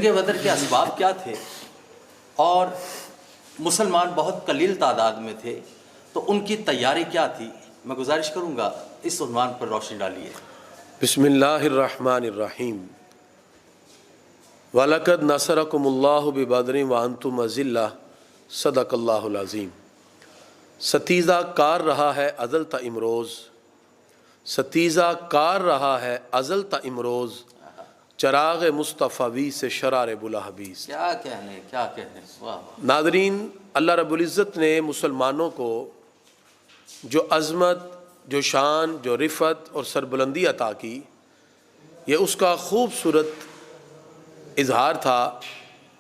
جنگ بدر کے اسباب کیا تھے اور مسلمان بہت قلیل تعداد میں تھے تو ان کی تیاری کیا تھی؟ میں گزارش کروں گا اس عنوان پر روشنی ڈالیے۔ بسم اللہ الرحمن الرحیم۔ وَلَقَدْ نَصَرَكُمُ اللَّهُ بِبَدْرٍ وَأَنْتُمْ أَذِلَّةٌ صدق اللہ العظیم۔ ستیزہ کار رہا ہے ازل تا امروز، ستیزہ کار رہا ہے ازل تا امروز، چراغ مصطفی سے شرار بلحبیز۔ کیا کہنے واہ واہ۔ ناظرین، اللہ رب العزت نے مسلمانوں کو جو عظمت، جو شان، جو رفعت اور سربلندی عطا کی، یہ اس کا خوبصورت اظہار تھا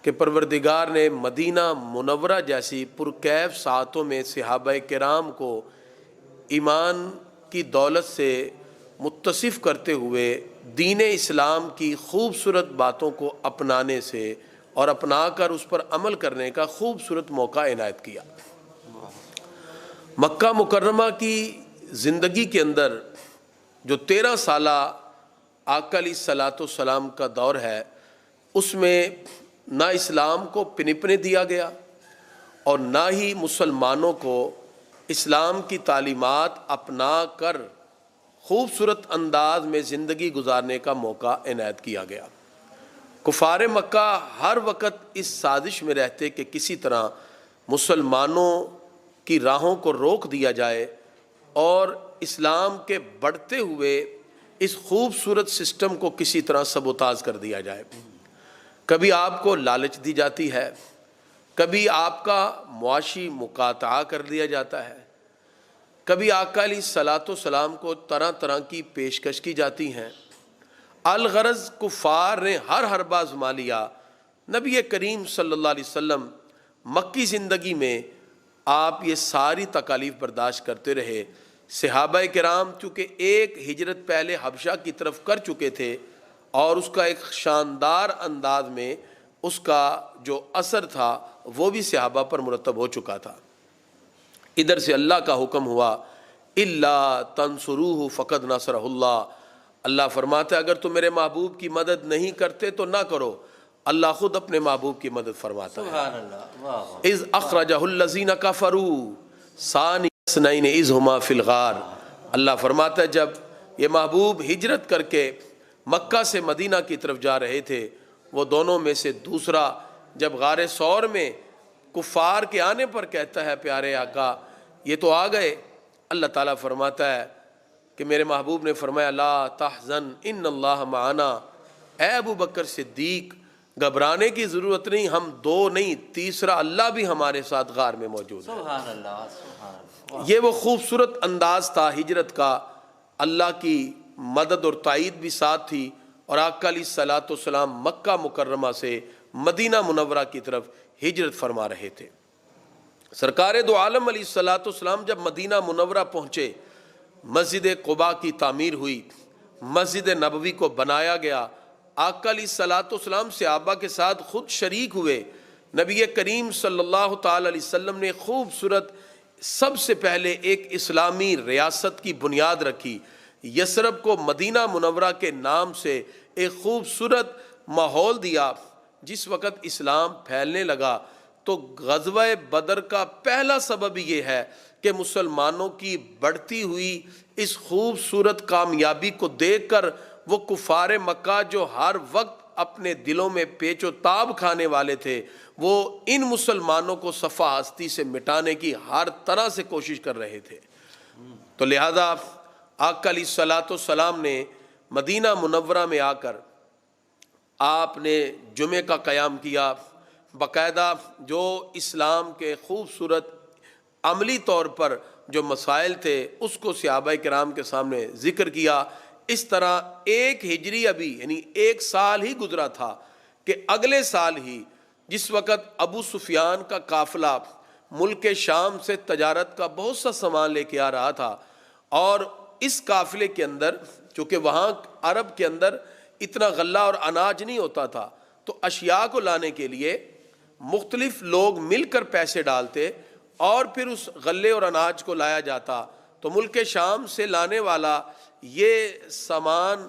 کہ پروردگار نے مدینہ منورہ جیسی پرکیف ساعتوں میں صحابہ کرام کو ایمان کی دولت سے متصف کرتے ہوئے دین اسلام کی خوبصورت باتوں کو اپنانے سے اور اپنا کر اس پر عمل کرنے کا خوبصورت موقع عنایت کیا۔ مکہ مکرمہ کی زندگی کے اندر جو 13 سالہ آقا علیہ الصلوۃ والسلام کا دور ہے، اس میں نہ اسلام کو پنپنے دیا گیا اور نہ ہی مسلمانوں کو اسلام کی تعلیمات اپنا کر خوبصورت انداز میں زندگی گزارنے کا موقع عنایت کیا گیا۔ کفار مکہ ہر وقت اس سازش میں رہتے کہ کسی طرح مسلمانوں کی راہوں کو روک دیا جائے اور اسلام کے بڑھتے ہوئے اس خوبصورت سسٹم کو کسی طرح سبوتاژ کر دیا جائے۔ کبھی آپ کو لالچ دی جاتی ہے، کبھی آپ کا معاشی مقاطعہ کر دیا جاتا ہے، کبھی آقا علیہ الصلوۃ والسلام کو طرح طرح کی پیشکش کی جاتی ہیں۔ الغرض کفار نے ہر حربہ آزما لیا۔ نبی کریم صلی اللہ علیہ وسلم مکی زندگی میں آپ یہ ساری تکالیف برداشت کرتے رہے۔ صحابہ کرام چونکہ ایک ہجرت پہلے حبشہ کی طرف کر چکے تھے اور اس کا ایک شاندار انداز میں اس کا جو اثر تھا وہ بھی صحابہ پر مرتب ہو چکا تھا۔ ادھر سے اللہ کا حکم ہوا، اِلَّا تَنْصُرُوهُ فَقَدْ نَصَرَهُ اللَّهُ۔ اللہ فرماتا ہے اگر تم میرے محبوب کی مدد نہیں کرتے تو نہ کرو، اللہ خود اپنے محبوب کی مدد فرماتا ہے۔ سبحان اللہ، واہ واہ۔ اِذْ أَخْرَجَهُ الَّذِينَ كَفَرُوا ثَانِيَ اثْنَيْنِ إِذْ هُمَا فِي الْغَارِ۔ اللہ فرماتا ہے جب یہ محبوب ہجرت کر کے مکہ سے مدینہ کی طرف جا رہے تھے، وہ دونوں میں سے دوسرا جب غار ثور میں کفار کے آنے پر کہتا ہے پیارے آقا یہ تو آ گئے، اللہ تعالیٰ فرماتا ہے کہ میرے محبوب نے فرمایا لا تحزن ان اللہ معنا، اے ابو بکر صدیق گھبرانے کی ضرورت نہیں، ہم دو نہیں تیسرا اللہ بھی ہمارے ساتھ غار میں موجود ہے۔ سبحان اللہ، سبحان اللہ۔ یہ وہ خوبصورت انداز تھا ہجرت کا، اللہ کی مدد اور تائید بھی ساتھ تھی اور آقا علیہ الصلوۃ والسلام مکہ مکرمہ سے مدینہ منورہ کی طرف ہجرت فرما رہے تھے۔ سرکار دو عالم علیہ الصلوۃ والسلام جب مدینہ منورہ پہنچے، مسجد قباء کی تعمیر ہوئی، مسجد نبوی کو بنایا گیا، آقا علیہ الصلوۃ والسلام صحابہ کے ساتھ خود شریک ہوئے۔ نبی کریم صلی اللہ تعالی علیہ وسلم نے خوبصورت سب سے پہلے ایک اسلامی ریاست کی بنیاد رکھی۔ یثرب کو مدینہ منورہ کے نام سے ایک خوبصورت ماحول دیا۔ جس وقت اسلام پھیلنے لگا تو غزوہ بدر کا پہلا سبب یہ ہے کہ مسلمانوں کی بڑھتی ہوئی اس خوبصورت کامیابی کو دیکھ کر وہ کفار مکہ جو ہر وقت اپنے دلوں میں پیچ و تاب کھانے والے تھے، وہ ان مسلمانوں کو صفحہ ہستی سے مٹانے کی ہر طرح سے کوشش کر رہے تھے۔ تو لہذا آقا علیہ الصلوۃ والسلام نے مدینہ منورہ میں آ کر آپ نے جمعے کا قیام کیا، باقاعدہ جو اسلام کے خوبصورت عملی طور پر جو مسائل تھے اس کو صحابہ کرام کے سامنے ذکر کیا۔ اس طرح ایک ہجری ابھی یعنی ایک سال ہی گزرا تھا کہ اگلے سال ہی جس وقت ابو سفیان کا قافلہ ملک شام سے تجارت کا بہت سا سامان لے کے آ رہا تھا اور اس قافلے کے اندر چونکہ وہاں عرب کے اندر اتنا غلہ اور اناج نہیں ہوتا تھا تو اشیاء کو لانے کے لیے مختلف لوگ مل کر پیسے ڈالتے اور پھر اس غلے اور اناج کو لایا جاتا۔ تو ملک شام سے لانے والا یہ سامان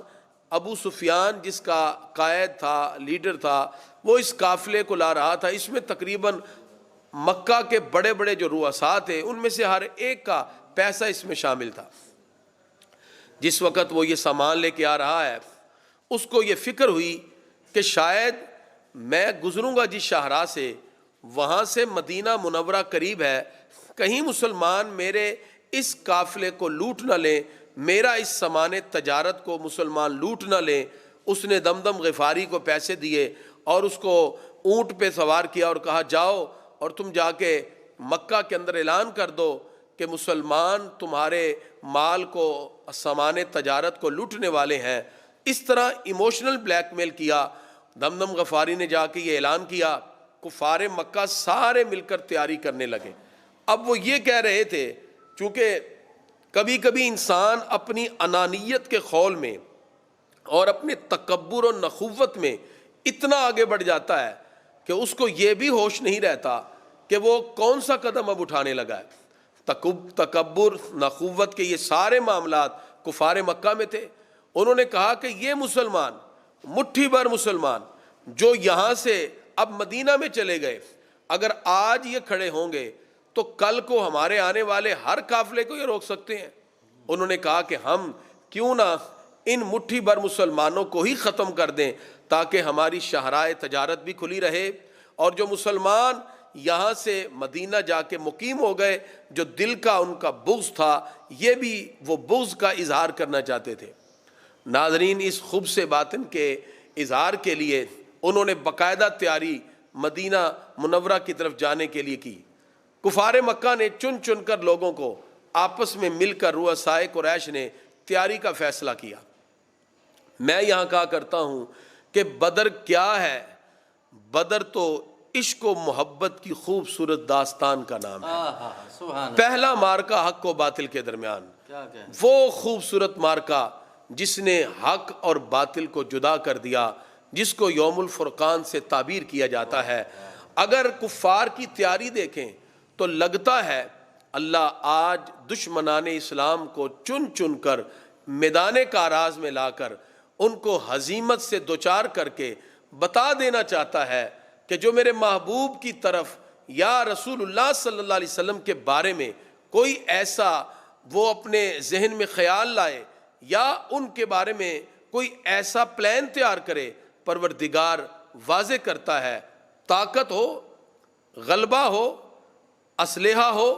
ابو سفیان جس کا قائد تھا، لیڈر تھا، وہ اس قافلے کو لا رہا تھا۔ اس میں تقریباً مکہ کے بڑے بڑے جو رؤساء تھے ان میں سے ہر ایک کا پیسہ اس میں شامل تھا۔ جس وقت وہ یہ سامان لے کے آ رہا ہے، اس کو یہ فکر ہوئی کہ شاید میں گزروں گا جس شاہراہ سے، وہاں سے مدینہ منورہ قریب ہے، کہیں مسلمان میرے اس قافلے کو لوٹ نہ لیں، میرا اس سامان تجارت کو مسلمان لوٹ نہ لیں۔ اس نے دمدم غفاری کو پیسے دیے اور اس کو اونٹ پہ سوار کیا اور کہا جاؤ اور تم جا کے مکہ کے اندر اعلان کر دو کہ مسلمان تمہارے مال کو، سامان تجارت کو لوٹنے والے ہیں۔ اس طرح ایموشنل بلیک میل کیا۔ دمدم غفاری نے جا کے یہ اعلان کیا، کفار مکہ سارے مل کر تیاری کرنے لگے۔ اب وہ یہ کہہ رہے تھے، چونکہ کبھی کبھی انسان اپنی انانیت کے خول میں اور اپنے تکبر و نخوت میں اتنا آگے بڑھ جاتا ہے کہ اس کو یہ بھی ہوش نہیں رہتا کہ وہ کون سا قدم اب اٹھانے لگا ہے۔ تکبر، نخوت کے یہ سارے معاملات کفار مکہ میں تھے۔ انہوں نے کہا کہ یہ مسلمان، مٹھی بھر مسلمان جو یہاں سے اب مدینہ میں چلے گئے، اگر آج یہ کھڑے ہوں گے تو کل کو ہمارے آنے والے ہر قافلے کو یہ روک سکتے ہیں۔ انہوں نے کہا کہ ہم کیوں نہ ان مٹھی بھر مسلمانوں کو ہی ختم کر دیں تاکہ ہماری شاہراہ تجارت بھی کھلی رہے، اور جو مسلمان یہاں سے مدینہ جا کے مقیم ہو گئے، جو دل کا ان کا بغض تھا، یہ بھی وہ بغض کا اظہار کرنا چاہتے تھے۔ ناظرین، اس خوب سے باطن کے اظہار کے لیے انہوں نے باقاعدہ تیاری مدینہ منورہ کی طرف جانے کے لیے کی۔ کفار مکہ نے چن چن کر لوگوں کو آپس میں مل کر رؤسائے قریش نے تیاری کا فیصلہ کیا۔ میں یہاں کہا کرتا ہوں کہ بدر کیا ہے؟ بدر تو عشق و محبت کی خوبصورت داستان کا نام ہے۔ سبحان پہلا مارکا حق و باطل کے درمیان، اللہ، وہ خوبصورت مارکا جس نے حق اور باطل کو جدا کر دیا، جس کو یوم الفرقان سے تعبیر کیا جاتا ہے۔ اگر کفار کی تیاری دیکھیں تو لگتا ہے اللہ آج دشمنان اسلام کو چن چن کر میدان کاراز میں لا کر ان کو ہزیمت سے دوچار کر کے بتا دینا چاہتا ہے کہ جو میرے محبوب کی طرف یا رسول اللہ صلی اللہ علیہ وسلم کے بارے میں کوئی ایسا وہ اپنے ذہن میں خیال لائے یا ان کے بارے میں کوئی ایسا پلان تیار کرے، پروردگار واضح کرتا ہے، طاقت ہو، غلبہ ہو، اسلحہ ہو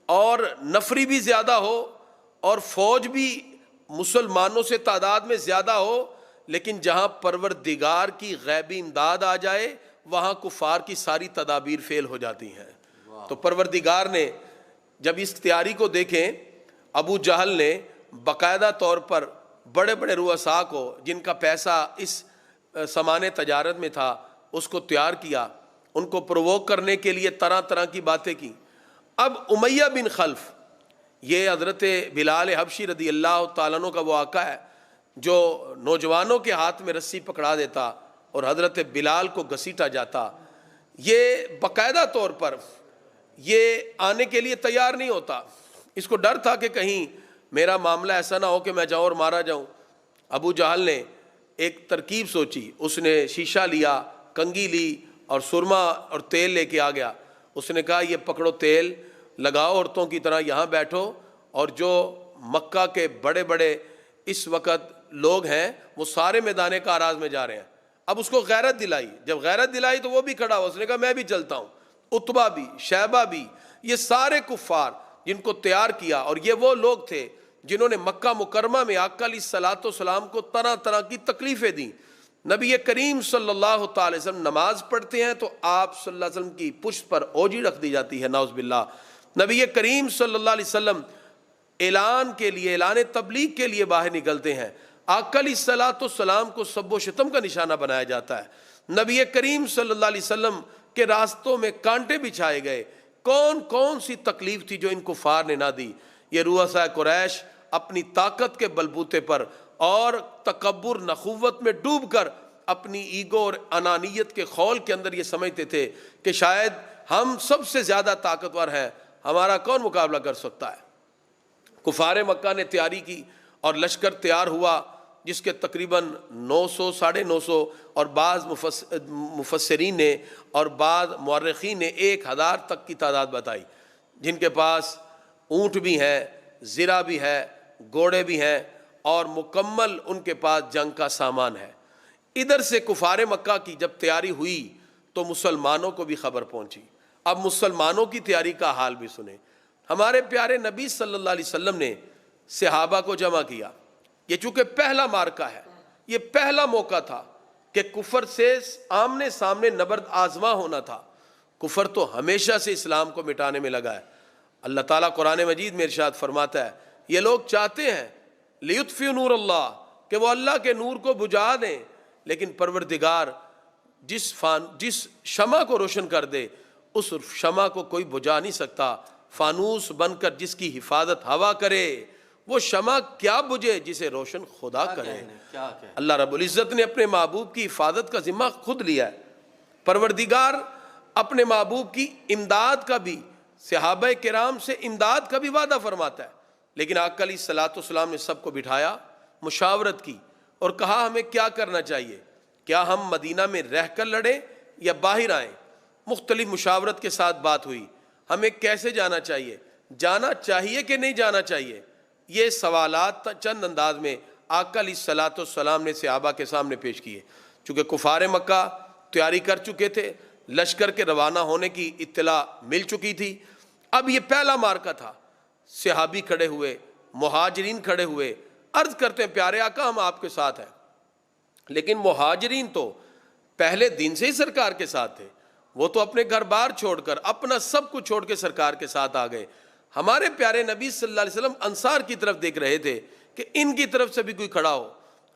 اور نفری بھی زیادہ ہو اور فوج بھی مسلمانوں سے تعداد میں زیادہ ہو، لیکن جہاں پروردگار کی غیبی امداد آ جائے وہاں کفار کی ساری تدابیر فیل ہو جاتی ہیں۔ تو پروردگار نے جب اس تیاری کو دیکھیں، ابو جہل نے باقاعدہ طور پر بڑے بڑے رؤساء کو جن کا پیسہ اس سامان تجارت میں تھا اس کو تیار کیا، ان کو پرووک کرنے کے لیے طرح طرح کی باتیں کی۔ اب امیہ بن خلف، یہ حضرت بلال حبشی رضی اللہ تعالیٰ عنہ کا وہ آقا ہے جو نوجوانوں کے ہاتھ میں رسی پکڑا دیتا اور حضرت بلال کو گھسیٹا جاتا، یہ باقاعدہ طور پر یہ آنے کے لیے تیار نہیں ہوتا۔ اس کو ڈر تھا کہ کہیں میرا معاملہ ایسا نہ ہو کہ میں جاؤں اور مارا جاؤں۔ ابو جہل نے ایک ترکیب سوچی، اس نے شیشہ لیا، کنگھی لی اور سرما اور تیل لے کے آ گیا۔ اس نے کہا یہ پکڑو تیل، لگاؤ عورتوں کی طرح یہاں بیٹھو، اور جو مکہ کے بڑے بڑے اس وقت لوگ ہیں وہ سارے میدان کاراز میں جا رہے ہیں۔ اب اس کو غیرت دلائی، جب غیرت دلائی تو وہ بھی کھڑا ہوا، اس نے کہا میں بھی چلتا ہوں۔ عتبہ بھی، شیبہ بھی، یہ سارے کفار جن کو تیار کیا، اور یہ وہ لوگ تھے جنہوں نے مکہ مکرمہ میں آقا علیہ الصلوۃ والسلام کو طرح طرح کی تکلیفیں دیں۔ نبی کریم صلی اللہ تعالی وسلم نماز پڑھتے ہیں تو آپ صلی اللہ علیہ وسلم کی پشت پر اوجی رکھ دی جاتی ہے، نعوذ باللہ۔ نبی کریم صلی اللہ علیہ وسلم اعلان کے لیے، اعلان تبلیغ کے لیے باہر نکلتے ہیں، آقا علیہ الصلوۃ والسلام کو سب و شتم کا نشانہ بنایا جاتا ہے۔ نبی کریم صلی اللہ علیہ وسلم کے راستوں میں کانٹے بچھائے گئے۔ کون کون سی تکلیف تھی جو ان کفار نے نہ دی؟ یہ رؤساء قریش اپنی طاقت کے بلبوتے پر اور تکبر نخوت میں ڈوب کر اپنی ایگو اور انانیت کے خول کے اندر یہ سمجھتے تھے کہ شاید ہم سب سے زیادہ طاقتور ہیں، ہمارا کون مقابلہ کر سکتا ہے۔ کفار مکہ نے تیاری کی اور لشکر تیار ہوا، جس کے تقریباً 900 950 اور بعض مفسرین نے اور بعض مورخین نے 1000 تک کی تعداد بتائی، جن کے پاس اونٹ بھی ہیں، زرہ بھی ہے، گھوڑے بھی ہیں، اور مکمل ان کے پاس جنگ کا سامان ہے۔ ادھر سے کفار مکہ کی جب تیاری ہوئی تو مسلمانوں کو بھی خبر پہنچی۔ اب مسلمانوں کی تیاری کا حال بھی سنیں۔ ہمارے پیارے نبی صلی اللہ علیہ وسلم نے صحابہ کو جمع کیا۔ یہ چونکہ پہلا معرکہ ہے، یہ پہلا موقع تھا کہ کفر سے آمنے سامنے نبرد آزما ہونا تھا۔ کفر تو ہمیشہ سے اسلام کو مٹانے میں لگا ہے۔ اللہ تعالیٰ قرآن مجید میں ارشاد فرماتا ہے، یہ لوگ چاہتے ہیں لیطفئوا نور اللہ، کہ وہ اللہ کے نور کو بجھا دیں، لیکن پروردگار جس شمع کو روشن کر دے اس شمع کو کوئی بجھا نہیں سکتا۔ فانوس بن کر جس کی حفاظت ہوا کرے وہ شمع کیا بجھے جسے روشن خدا کرے۔ اللہ رب العزت نے اپنے محبوب کی حفاظت کا ذمہ خود لیا ہے۔ پروردگار اپنے محبوب کی امداد کا بھی، صحابہ کرام سے امداد کا بھی وعدہ فرماتا ہے، لیکن آقا علیہ الصلوۃ والسلام نے سب کو بٹھایا، مشاورت کی اور کہا ہمیں کیا کرنا چاہیے، کیا ہم مدینہ میں رہ کر لڑیں یا باہر آئیں؟ مختلف مشاورت کے ساتھ بات ہوئی، ہمیں کیسے جانا چاہیے کہ نہیں جانا چاہیے؟ یہ سوالات چند انداز میں آقا علیہ الصلوۃ والسلام نے صحابہ کے سامنے پیش کیے۔ چونکہ کفار مکہ تیاری کر چکے تھے، لشکر کے روانہ ہونے کی اطلاع مل چکی تھی، اب یہ پہلا معرکہ تھا۔ صحابی کھڑے ہوئے، مہاجرین کھڑے ہوئے، عرض کرتے ہیں پیارے آقا ہم آپ کے ساتھ ہیں۔ لیکن مہاجرین تو پہلے دن سے ہی سرکار کے ساتھ تھے، وہ تو اپنے گھر بار چھوڑ کر اپنا سب کچھ چھوڑ کے سرکار کے ساتھ آ گئے۔ ہمارے پیارے نبی صلی اللہ علیہ وسلم انصار کی طرف دیکھ رہے تھے کہ ان کی طرف سے بھی کوئی کھڑا ہو۔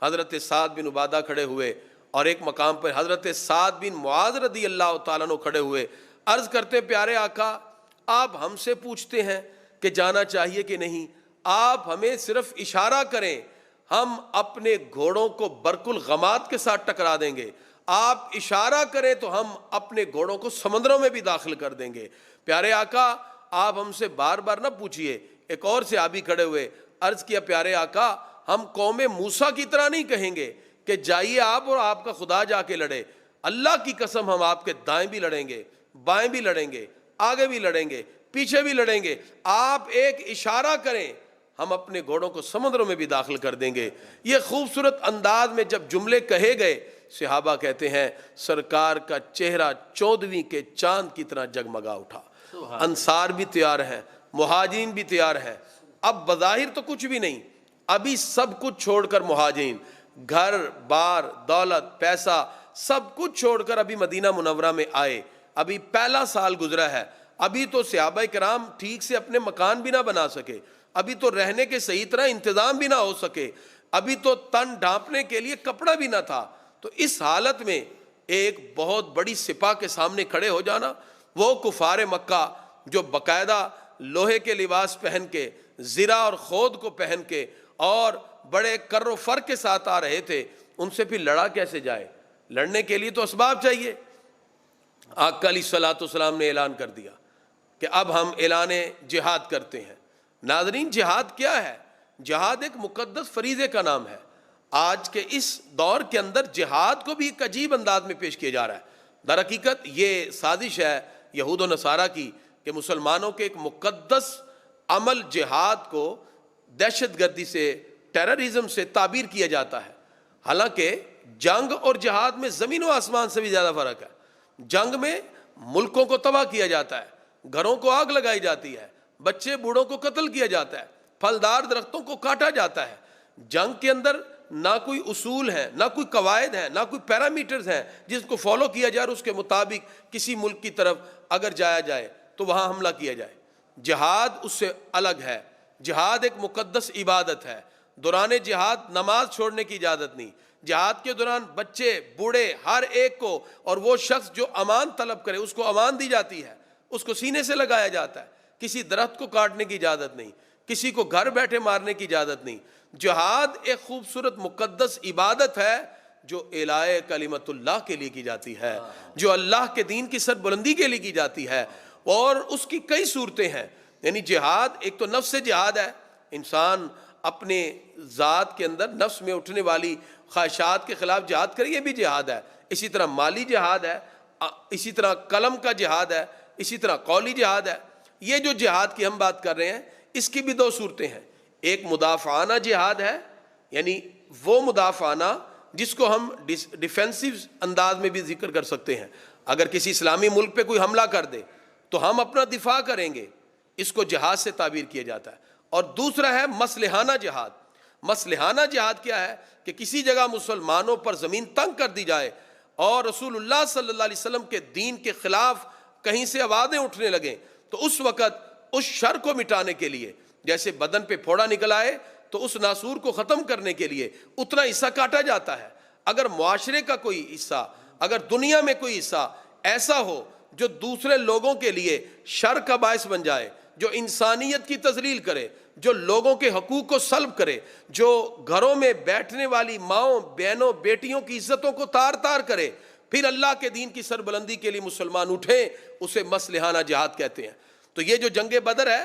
حضرت سعد بن عبادہ کھڑے ہوئے، اور ایک مقام پر حضرت سعد بن معاذ رضی اللہ تعالیٰ عنہ کھڑے ہوئے، عرض کرتے پیارے آقا آپ ہم سے پوچھتے ہیں کہ جانا چاہیے کہ نہیں، آپ ہمیں صرف اشارہ کریں، ہم اپنے گھوڑوں کو برق الغمات کے ساتھ ٹکرا دیں گے، آپ اشارہ کریں تو ہم اپنے گھوڑوں کو سمندروں میں بھی داخل کر دیں گے۔ پیارے آقا آپ ہم سے بار بار نہ پوچھئے۔ ایک اور صحابی کھڑے ہوئے، عرض کیا پیارے آقا ہم قوم موسیٰ کی طرح نہیں کہیں گے کہ جائیے آپ اور آپ کا خدا جا کے لڑے، اللہ کی قسم ہم آپ کے دائیں بھی لڑیں گے، بائیں بھی لڑیں گے، آگے بھی لڑیں گے، پیچھے بھی لڑیں گے، آپ ایک اشارہ کریں ہم اپنے گھوڑوں کو سمندروں میں بھی داخل کر دیں گے۔ یہ خوبصورت انداز میں جب جملے کہے گئے، صحابہ کہتے ہیں سرکار کا چہرہ 14ویں کے چاند کی طرح جگمگا اٹھا۔ انصار بھی تیار ہیں، مہاجرین بھی تیار ہیں۔ اب بظاہر تو کچھ بھی نہیں، ابھی سب کچھ چھوڑ کر مہاجرین گھر بار دولت پیسہ سب کچھ چھوڑ کر ابھی مدینہ منورہ میں آئے۔ ابھی پہلا سال گزرا ہے، ابھی تو صحابہ کرام ٹھیک سے اپنے مکان بھی نہ بنا سکے، ابھی تو رہنے کے صحیح طرح انتظام بھی نہ ہو سکے، ابھی تو تن ڈھانپنے کے لیے کپڑا بھی نہ تھا۔ تو اس حالت میں ایک بہت بڑی سپاہ کے سامنے کھڑے ہو جانا، وہ کفار مکہ جو باقاعدہ لوہے کے لباس پہن کے، زرہ اور خود کو پہن کے اور بڑے کر و فر کے ساتھ آ رہے تھے، ان سے پھر لڑا کیسے جائے؟ لڑنے کے لیے تو اسباب چاہیے۔ آقا علیہ الصلوۃ والسلام نے اعلان کر دیا کہ اب ہم اعلان جہاد کرتے ہیں۔ ناظرین جہاد کیا ہے؟ جہاد ایک مقدس فریضے کا نام ہے۔ آج کے اس دور کے اندر جہاد کو بھی ایک عجیب انداز میں پیش کیا جا رہا ہے۔ در حقیقت یہ سازش ہے یہود و نصارہ کی کہ مسلمانوں کے ایک مقدس عمل جہاد کو دہشت گردی سے، ٹیررزم سے تعبیر کیا جاتا ہے۔ حالانکہ جنگ اور جہاد میں زمین و آسمان سے بھی زیادہ فرق ہے۔ جنگ میں ملکوں کو تباہ کیا جاتا ہے، گھروں کو آگ لگائی جاتی ہے، بچے بوڑھوں کو قتل کیا جاتا ہے، پھلدار درختوں کو کاٹا جاتا ہے۔ جنگ کے اندر نہ کوئی اصول ہے، نہ کوئی قواعد ہیں، نہ کوئی پیرامیٹرز ہیں جس کو فالو کیا جائے اور اس کے مطابق کسی ملک کی طرف اگر جایا جائے تو وہاں حملہ کیا جائے۔ جہاد اس سے الگ ہے۔ جہاد ایک مقدس عبادت ہے۔ دوران جہاد نماز چھوڑنے کی اجازت نہیں۔ جہاد کے دوران بچے بوڑھے ہر ایک کو، اور وہ شخص جو امان طلب کرے اس کو امان دی جاتی ہے، اس کو سینے سے لگایا جاتا ہے۔ کسی درخت کو کاٹنے کی اجازت نہیں، کسی کو گھر بیٹھے مارنے کی اجازت نہیں۔ جہاد ایک خوبصورت مقدس عبادت ہے جو اعلاء کلمت اللہ کے لیے کی جاتی ہے، جو اللہ کے دین کی سربلندی کے لیے کی جاتی ہے، اور اس کی کئی صورتیں ہیں۔ یعنی جہاد ایک تو نفس جہاد ہے، انسان اپنے ذات کے اندر نفس میں اٹھنے والی خواہشات کے خلاف جہاد کرے، یہ بھی جہاد ہے۔ اسی طرح مالی جہاد ہے، اسی طرح قلم کا جہاد ہے، اسی طرح قولی جہاد ہے۔ یہ جو جہاد کی ہم بات کر رہے ہیں اس کی بھی دو صورتیں ہیں۔ ایک مدافعانہ جہاد ہے، یعنی وہ مدافعانہ جس کو ہم ڈیفینسو انداز میں بھی ذکر کر سکتے ہیں۔ اگر کسی اسلامی ملک پہ کوئی حملہ کر دے تو ہم اپنا دفاع کریں گے، اس کو جہاد سے تعبیر کیا جاتا ہے۔ اور دوسرا ہے مصلحانہ جہاد۔ مصلحانہ جہاد کیا ہے کہ کسی جگہ مسلمانوں پر زمین تنگ کر دی جائے اور رسول اللہ صلی اللہ علیہ وسلم کے دین کے خلاف کہیں سے آوازیں اٹھنے لگیں، تو اس وقت اس شر کو مٹانے کے لیے، جیسے بدن پہ پھوڑا نکل آئے تو اس ناسور کو ختم کرنے کے لیے اتنا حصہ کاٹا جاتا ہے۔ اگر معاشرے کا کوئی حصہ، اگر دنیا میں کوئی حصہ ایسا ہو جو دوسرے لوگوں کے لیے شر کا باعث بن جائے، جو انسانیت کی تذلیل کرے، جو لوگوں کے حقوق کو سلب کرے، جو گھروں میں بیٹھنے والی ماؤں بہنوں بیٹیوں کی عزتوں کو تار تار کرے، پھر اللہ کے دین کی سربلندی کے لیے مسلمان اٹھیں، اسے مصلحانہ جہاد کہتے ہیں۔ تو یہ جو جنگ بدر ہے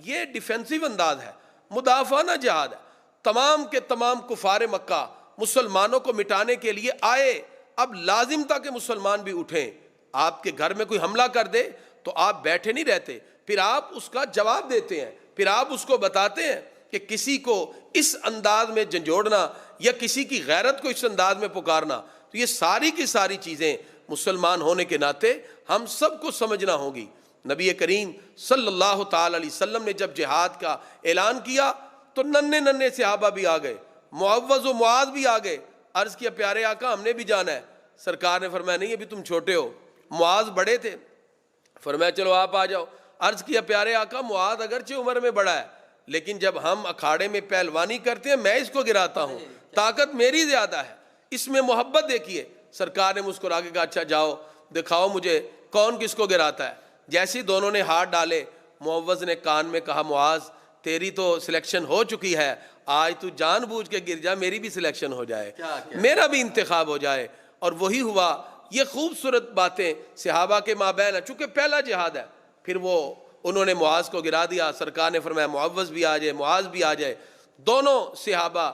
یہ ڈیفینسو انداز ہے، مدافعانہ جہاد ہے۔ تمام کے تمام کفار مکہ مسلمانوں کو مٹانے کے لیے آئے، اب لازم تھا کہ مسلمان بھی اٹھیں۔ آپ کے گھر میں کوئی حملہ کر دے تو آپ بیٹھے نہیں رہتے، پھر آپ اس کا جواب دیتے ہیں، پھر آپ اس کو بتاتے ہیں کہ کسی کو اس انداز میں جھنجھوڑنا یا کسی کی غیرت کو اس انداز میں پکارنا، تو یہ ساری کی ساری چیزیں مسلمان ہونے کے ناطے ہم سب کو سمجھنا ہوگی۔ نبی کریم صلی اللہ تعالی علیہ وسلم نے جب جہاد کا اعلان کیا تو ننھے صحابہ بھی آ گئے، معوذ و معاذ بھی آ گئے۔ عرض کیا پیارے آقا ہم نے بھی جانا ہے؟ سرکار نے فرمایا نہیں، ابھی تم چھوٹے ہو۔ معاذ بڑے تھے، فرمایا چلو آپ آ جاؤ۔ عرض کیا پیارے آقا معاذ اگرچہ عمر میں بڑا ہے لیکن جب ہم اکھاڑے میں پہلوانی کرتے ہیں میں اس کو گراتا ہوں، طاقت میری زیادہ ہے، اس میں محبت دیکھیے۔ سرکار نے مسکرا کے کہا اچھا جاؤ دکھاؤ مجھے کون کس کو گراتا ہے۔ جیسے دونوں نے ہاتھ ڈالے، معوذ نے کان میں کہا معاذ تیری تو سلیکشن ہو چکی ہے، آج تو جان بوجھ کے گر جا، میری بھی سلیکشن ہو جائے، میرا بھی انتخاب ہو جائے۔ اور وہی ہوا۔ یہ خوبصورت باتیں صحابہ کے مابین ہیں، چونکہ پہلا جہاد ہے۔ پھر وہ انہوں نے معاذ کو گرا دیا، سرکار نے فرمایا معوذ بھی آ جائے، معاذ بھی آ جائے۔ دونوں صحابہ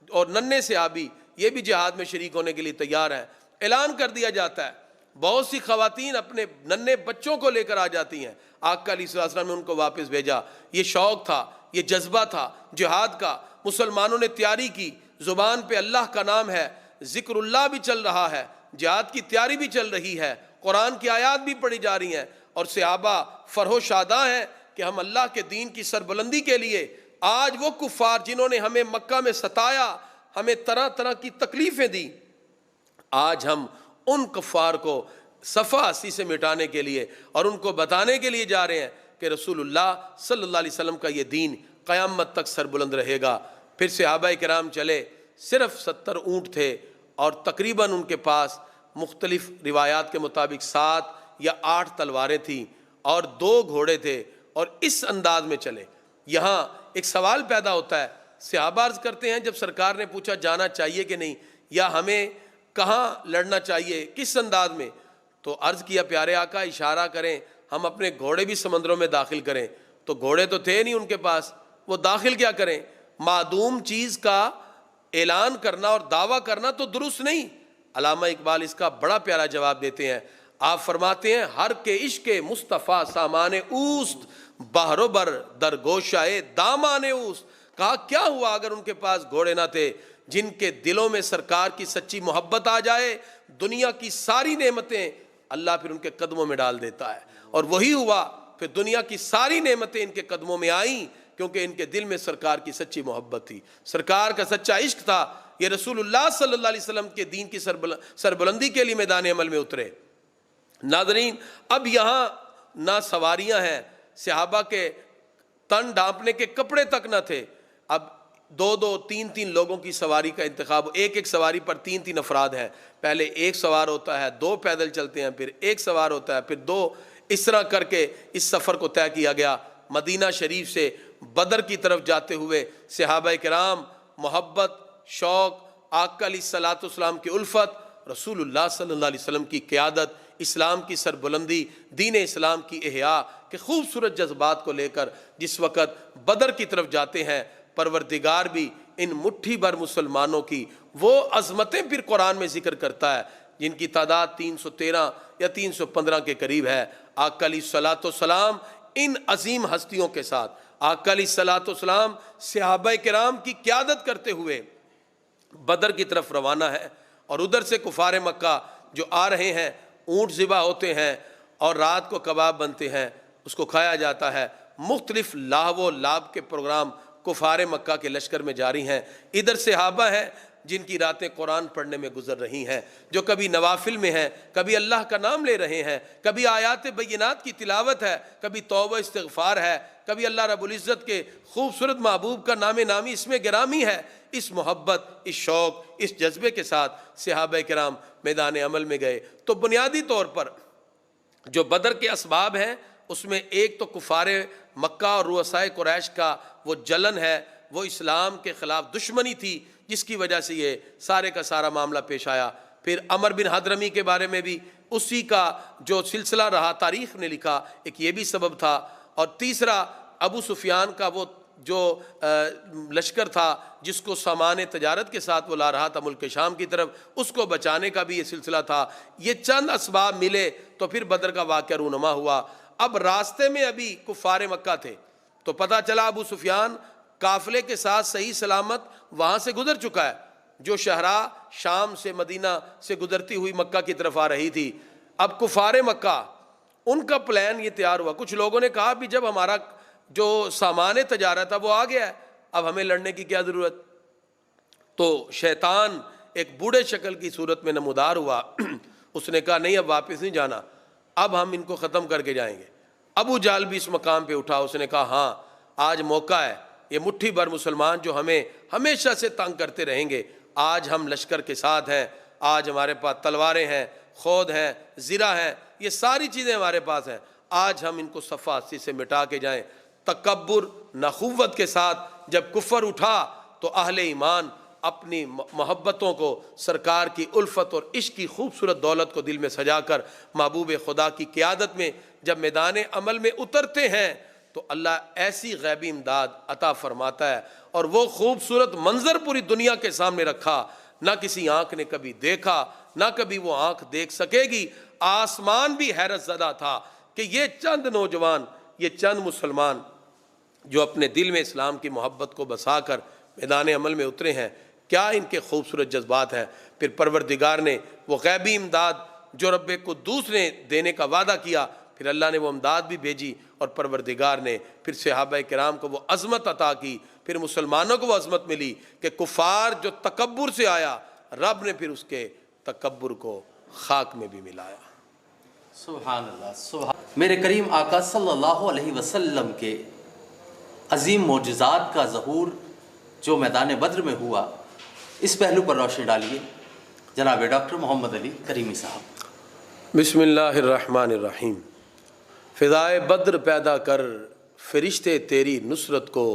اور ننھے صحابی یہ بھی جہاد میں شریک ہونے کے لیے تیار ہیں۔ اعلان کر دیا جاتا ہے، بہت سی خواتین اپنے ننھے بچوں کو لے کر آ جاتی ہیں، آقا علیہ السلام نے ان کو واپس بھیجا۔ یہ شوق تھا، یہ جذبہ تھا جہاد کا۔ مسلمانوں نے تیاری کی، زبان پہ اللہ کا نام ہے، ذکر اللہ بھی چل رہا ہے، جہاد کی تیاری بھی چل رہی ہے، قرآن کی آیات بھی پڑھی جا رہی ہیں، اور صحابہ فرح شاداں ہیں کہ ہم اللہ کے دین کی سربلندی کے لیے آج وہ کفار جنہوں نے ہمیں مکہ میں ستایا، ہمیں طرح طرح کی تکلیفیں دی، آج ہم ان کفار کو صفحہ ہستی سے مٹانے کے لیے اور ان کو بتانے کے لیے جا رہے ہیں کہ رسول اللہ صلی اللہ علیہ وسلم کا یہ دین قیامت تک سربلند رہے گا۔ پھر صحابہ کرام چلے، صرف 70 اونٹ تھے اور تقریباً ان کے پاس مختلف روایات کے مطابق 7 یا 8 تلواریں تھیں اور 2 گھوڑے تھے، اور اس انداز میں چلے۔ یہاں ایک سوال پیدا ہوتا ہے، صحابہ عرض کرتے ہیں جب سرکار نے پوچھا جانا چاہیے کہ نہیں، یا ہمیں کہاں لڑنا چاہیے، کس انداز میں، تو عرض کیا پیارے آقا اشارہ کریں ہم اپنے گھوڑے بھی سمندروں میں داخل کریں۔ تو گھوڑے تو تھے نہیں ان کے پاس، وہ داخل کیا کریں؟ معدوم چیز کا اعلان کرنا اور دعویٰ کرنا تو درست نہیں۔ علامہ اقبال اس کا بڑا پیارا جواب دیتے ہیں، آپ فرماتے ہیں ہر کے عشق مصطفیٰ سامان اوست، بحر و بر در گوشائے دامان اوست۔ کہا کیا ہوا اگر ان کے پاس گھوڑے نہ تھے؟ جن کے دلوں میں سرکار کی سچی محبت آ جائے، دنیا کی ساری نعمتیں اللہ پھر ان کے قدموں میں ڈال دیتا ہے۔ اور وہی ہوا، پھر دنیا کی ساری نعمتیں ان کے قدموں میں آئیں، کیونکہ ان کے دل میں سرکار کی سچی محبت تھی، سرکار کا سچا عشق تھا۔ یہ رسول اللہ صلی اللہ علیہ وسلم کے دین کی سربلندی کے لیے میدان عمل میں اترے۔ ناظرین، اب یہاں نہ سواریاں ہیں، صحابہ کے تن ڈھانپنے کے کپڑے تک نہ تھے، اب 2 3 لوگوں کی سواری کا انتخاب، ایک سواری پر 3 افراد ہیں، پہلے ایک سوار ہوتا ہے، 2 پیدل چلتے ہیں، پھر ایک سوار ہوتا ہے، پھر 2، اس طرح کر کے اس سفر کو طے کیا گیا۔ مدینہ شریف سے بدر کی طرف جاتے ہوئے صحابہ کرام محبت، شوق، آقا علیہ الصلوۃ والسلام کی الفت، رسول اللہ صلی اللہ علیہ وسلم کی قیادت، اسلام کی سربلندی، دین اسلام کی احیاء کے خوبصورت جذبات کو لے کر جس وقت بدر کی طرف جاتے ہیں، پروردگار بھی ان مٹھی بھر مسلمانوں کی وہ عظمتیں پھر قرآن میں ذکر کرتا ہے جن کی تعداد 313 یا 315 کے قریب ہے۔ آقا علیہ الصلوۃ والسلام ان عظیم ہستیوں کے ساتھ، آقا علیہ الصلوۃ والسلام صحابہ کرام کی قیادت کرتے ہوئے بدر کی طرف روانہ ہے، اور ادھر سے کفار مکہ جو آ رہے ہیں، اونٹ ذبح ہوتے ہیں اور رات کو کباب بنتے ہیں، اس کو کھایا جاتا ہے۔ مختلف لاہو و لعب کے پروگرام کفار مکہ کے لشکر میں جاری ہیں۔ ادھر صحابہ ہیں جن کی راتیں قرآن پڑھنے میں گزر رہی ہیں، جو کبھی نوافل میں ہیں، کبھی اللہ کا نام لے رہے ہیں، کبھی آیات بینات کی تلاوت ہے، کبھی توبہ استغفار ہے، کبھی اللہ رب العزت کے خوبصورت محبوب کا نام نامی اس میں گرامی ہے۔ اس محبت، اس شوق، اس جذبے کے ساتھ صحابہ کرام میدان عمل میں گئے۔ تو بنیادی طور پر جو بدر کے اسباب ہیں اس میں ایک تو کفار مکہ اور رؤسائے قریش کا وہ جلن ہے، وہ اسلام کے خلاف دشمنی تھی جس کی وجہ سے یہ سارے کا سارا معاملہ پیش آیا۔ پھر عمر بن حضرمی کے بارے میں بھی اسی کا جو سلسلہ رہا، تاریخ نے لکھا، ایک یہ بھی سبب تھا۔ اور تیسرا ابو سفیان کا وہ جو لشکر تھا جس کو سامان تجارت کے ساتھ وہ لا رہا تھا ملک شام کی طرف، اس کو بچانے کا بھی یہ سلسلہ تھا۔ یہ چند اسباب ملے تو پھر بدر کا واقعہ رونما ہوا۔ اب راستے میں ابھی کفار مکہ تھے تو پتہ چلا ابو سفیان قافلے کے ساتھ صحیح سلامت وہاں سے گزر چکا ہے، جو شہراء شام سے مدینہ سے گزرتی ہوئی مکہ کی طرف آ رہی تھی۔ اب کفار مکہ ان کا پلان یہ تیار ہوا، کچھ لوگوں نے کہا بھی جب ہمارا جو سامان تجارت ہے وہ آ گیا ہے، اب ہمیں لڑنے کی کیا ضرورت۔ تو شیطان ایک بوڑھے شکل کی صورت میں نمودار ہوا، اس نے کہا نہیں اب واپس نہیں جانا، اب ہم ان کو ختم کر کے جائیں گے۔ ابو جہل بھی اس مقام پہ اٹھا، اس نے کہا ہاں آج موقع ہے، یہ مٹھی بھر مسلمان جو ہمیں ہمیشہ سے تنگ کرتے رہیں گے، آج ہم لشکر کے ساتھ ہیں، آج ہمارے پاس تلواریں ہیں، خود ہیں، زرہ ہیں، یہ ساری چیزیں ہمارے پاس ہیں، آج ہم ان کو صفحہ ہستی سے مٹا کے جائیں۔ تکبر، نخوت کے ساتھ جب کفر اٹھا تو اہل ایمان اپنی محبتوں کو، سرکار کی الفت اور عشق کی خوبصورت دولت کو دل میں سجا کر محبوب خدا کی قیادت میں جب میدان عمل میں اترتے ہیں تو اللہ ایسی غیبی امداد عطا فرماتا ہے، اور وہ خوبصورت منظر پوری دنیا کے سامنے رکھا، نہ کسی آنکھ نے کبھی دیکھا، نہ کبھی وہ آنکھ دیکھ سکے گی۔ آسمان بھی حیرت زدہ تھا کہ یہ چند نوجوان، یہ چند مسلمان جو اپنے دل میں اسلام کی محبت کو بسا کر میدان عمل میں اترے ہیں، کیا ان کے خوبصورت جذبات ہیں۔ پھر پروردگار نے وہ غیبی امداد جو رب قدوس نے دینے کا وعدہ کیا، پھر اللہ نے وہ امداد بھی بھیجی، اور پروردگار نے پھر صحابہ کرام کو وہ عظمت عطا کی، پھر مسلمانوں کو وہ عظمت ملی کہ کفار جو تکبر سے آیا، رب نے پھر اس کے تکبر کو خاک میں بھی ملایا۔ سبحان اللہ، سبحان میرے کریم آقا صلی اللہ علیہ وسلم کے عظیم معجزات کا ظہور جو میدان بدر میں ہوا، اس پہلو پر روشنی ڈالیے جناب ڈاکٹر محمد علی کریمی صاحب۔ بسم اللہ الرحمن الرحیم۔ فضائے بدر پیدا کر فرشتے تیری نصرت کو،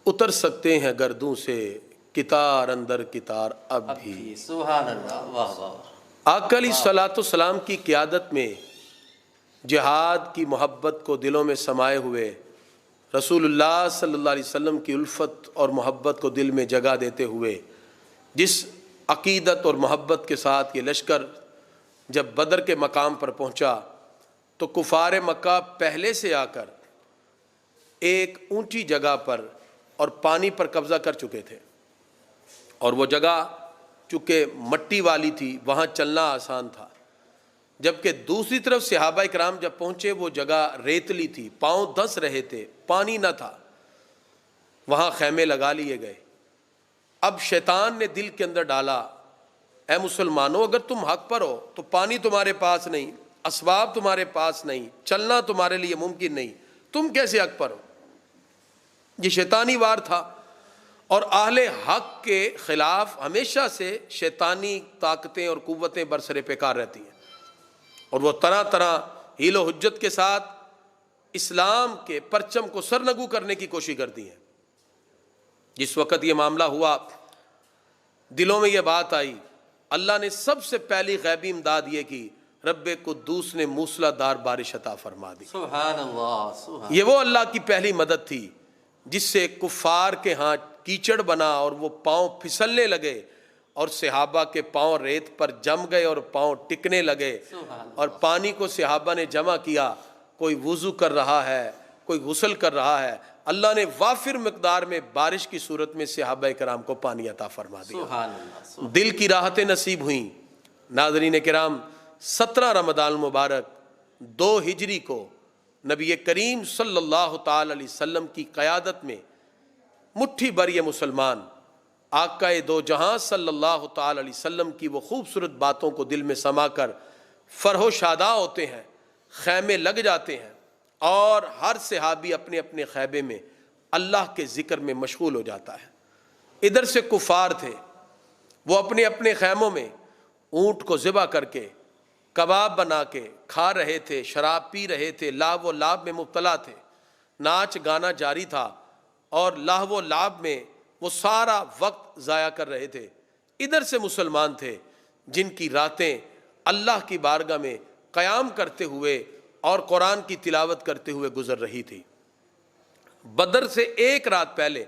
اتر سکتے ہیں گردوں سے کتار اندر کتار اب بھی۔ سبحان اللہ، واہ واہ۔ آقا علیہ الصلوۃ والسلام کی قیادت میں جہاد کی محبت کو دلوں میں سمائے ہوئے، رسول اللہ صلی اللہ علیہ وسلم کی الفت اور محبت کو دل میں جگہ دیتے ہوئے، جس عقیدت اور محبت کے ساتھ یہ لشکر جب بدر کے مقام پر پہنچا تو کفار مکہ پہلے سے آ کر ایک اونچی جگہ پر اور پانی پر قبضہ کر چکے تھے، اور وہ جگہ چونکہ مٹی والی تھی وہاں چلنا آسان تھا، جبکہ دوسری طرف صحابہ کرام جب پہنچے وہ جگہ ریتلی تھی، پاؤں دھس رہے تھے، پانی نہ تھا، وہاں خیمے لگا لیے گئے۔ اب شیطان نے دل کے اندر ڈالا، اے مسلمانوں اگر تم حق پر ہو تو پانی تمہارے پاس نہیں، اسباب تمہارے پاس نہیں، چلنا تمہارے لیے ممکن نہیں، تم کیسے حق پر ہو؟ یہ شیطانی وار تھا، اور اہل حق کے خلاف ہمیشہ سے شیطانی طاقتیں اور قوتیں برسر پیکار رہتی ہیں، اور وہ طرح طرح حیل و حجت کے ساتھ اسلام کے پرچم کو سرنگو کرنے کی کوشش کرتی ہیں۔ جس وقت یہ معاملہ ہوا، دلوں میں یہ بات آئی، اللہ نے سب سے پہلی غیبی امداد یہ کی، رب قدوس نے موسلا دار بارش عطا فرما دی۔ سبحان اللہ، سبحان یہ وہ اللہ کی پہلی مدد تھی جس سے کفار کے ہاں کیچڑ بنا اور وہ پاؤں پھسلنے لگے اور صحابہ کے پاؤں ریت پر جم گئے اور پاؤں ٹکنے لگے، اور پانی کو صحابہ نے جمع کیا، کوئی وضو کر رہا ہے، کوئی غسل کر رہا ہے، اللہ نے وافر مقدار میں بارش کی صورت میں صحابہ کرام کو پانی عطا فرما دیا، سبحان اللہ، دل کی راحتیں نصیب ہوئیں۔ ناظرین کرام، 17 رمضان المبارک 2 ہجری کو نبی کریم صلی اللہ تعالی علیہ وسلم کی قیادت میں مٹھی بھر یہ مسلمان آقا دو جہاں صلی اللہ تعالی علیہ وسلم کی وہ خوبصورت باتوں کو دل میں سما کر فرح و شاداں ہوتے ہیں، خیمے لگ جاتے ہیں، اور ہر صحابی اپنے اپنے خیمے میں اللہ کے ذکر میں مشغول ہو جاتا ہے۔ ادھر سے کفار تھے، وہ اپنے اپنے خیموں میں اونٹ کو ذبح کر کے کباب بنا کے کھا رہے تھے، شراب پی رہے تھے، لاو و لعب میں مبتلا تھے، ناچ گانا جاری تھا، اور لاہو و لعب میں وہ سارا وقت ضائع کر رہے تھے۔ ادھر سے مسلمان تھے جن کی راتیں اللہ کی بارگاہ میں قیام کرتے ہوئے اور قرآن کی تلاوت کرتے ہوئے گزر رہی تھی۔ بدر سے ایک رات پہلے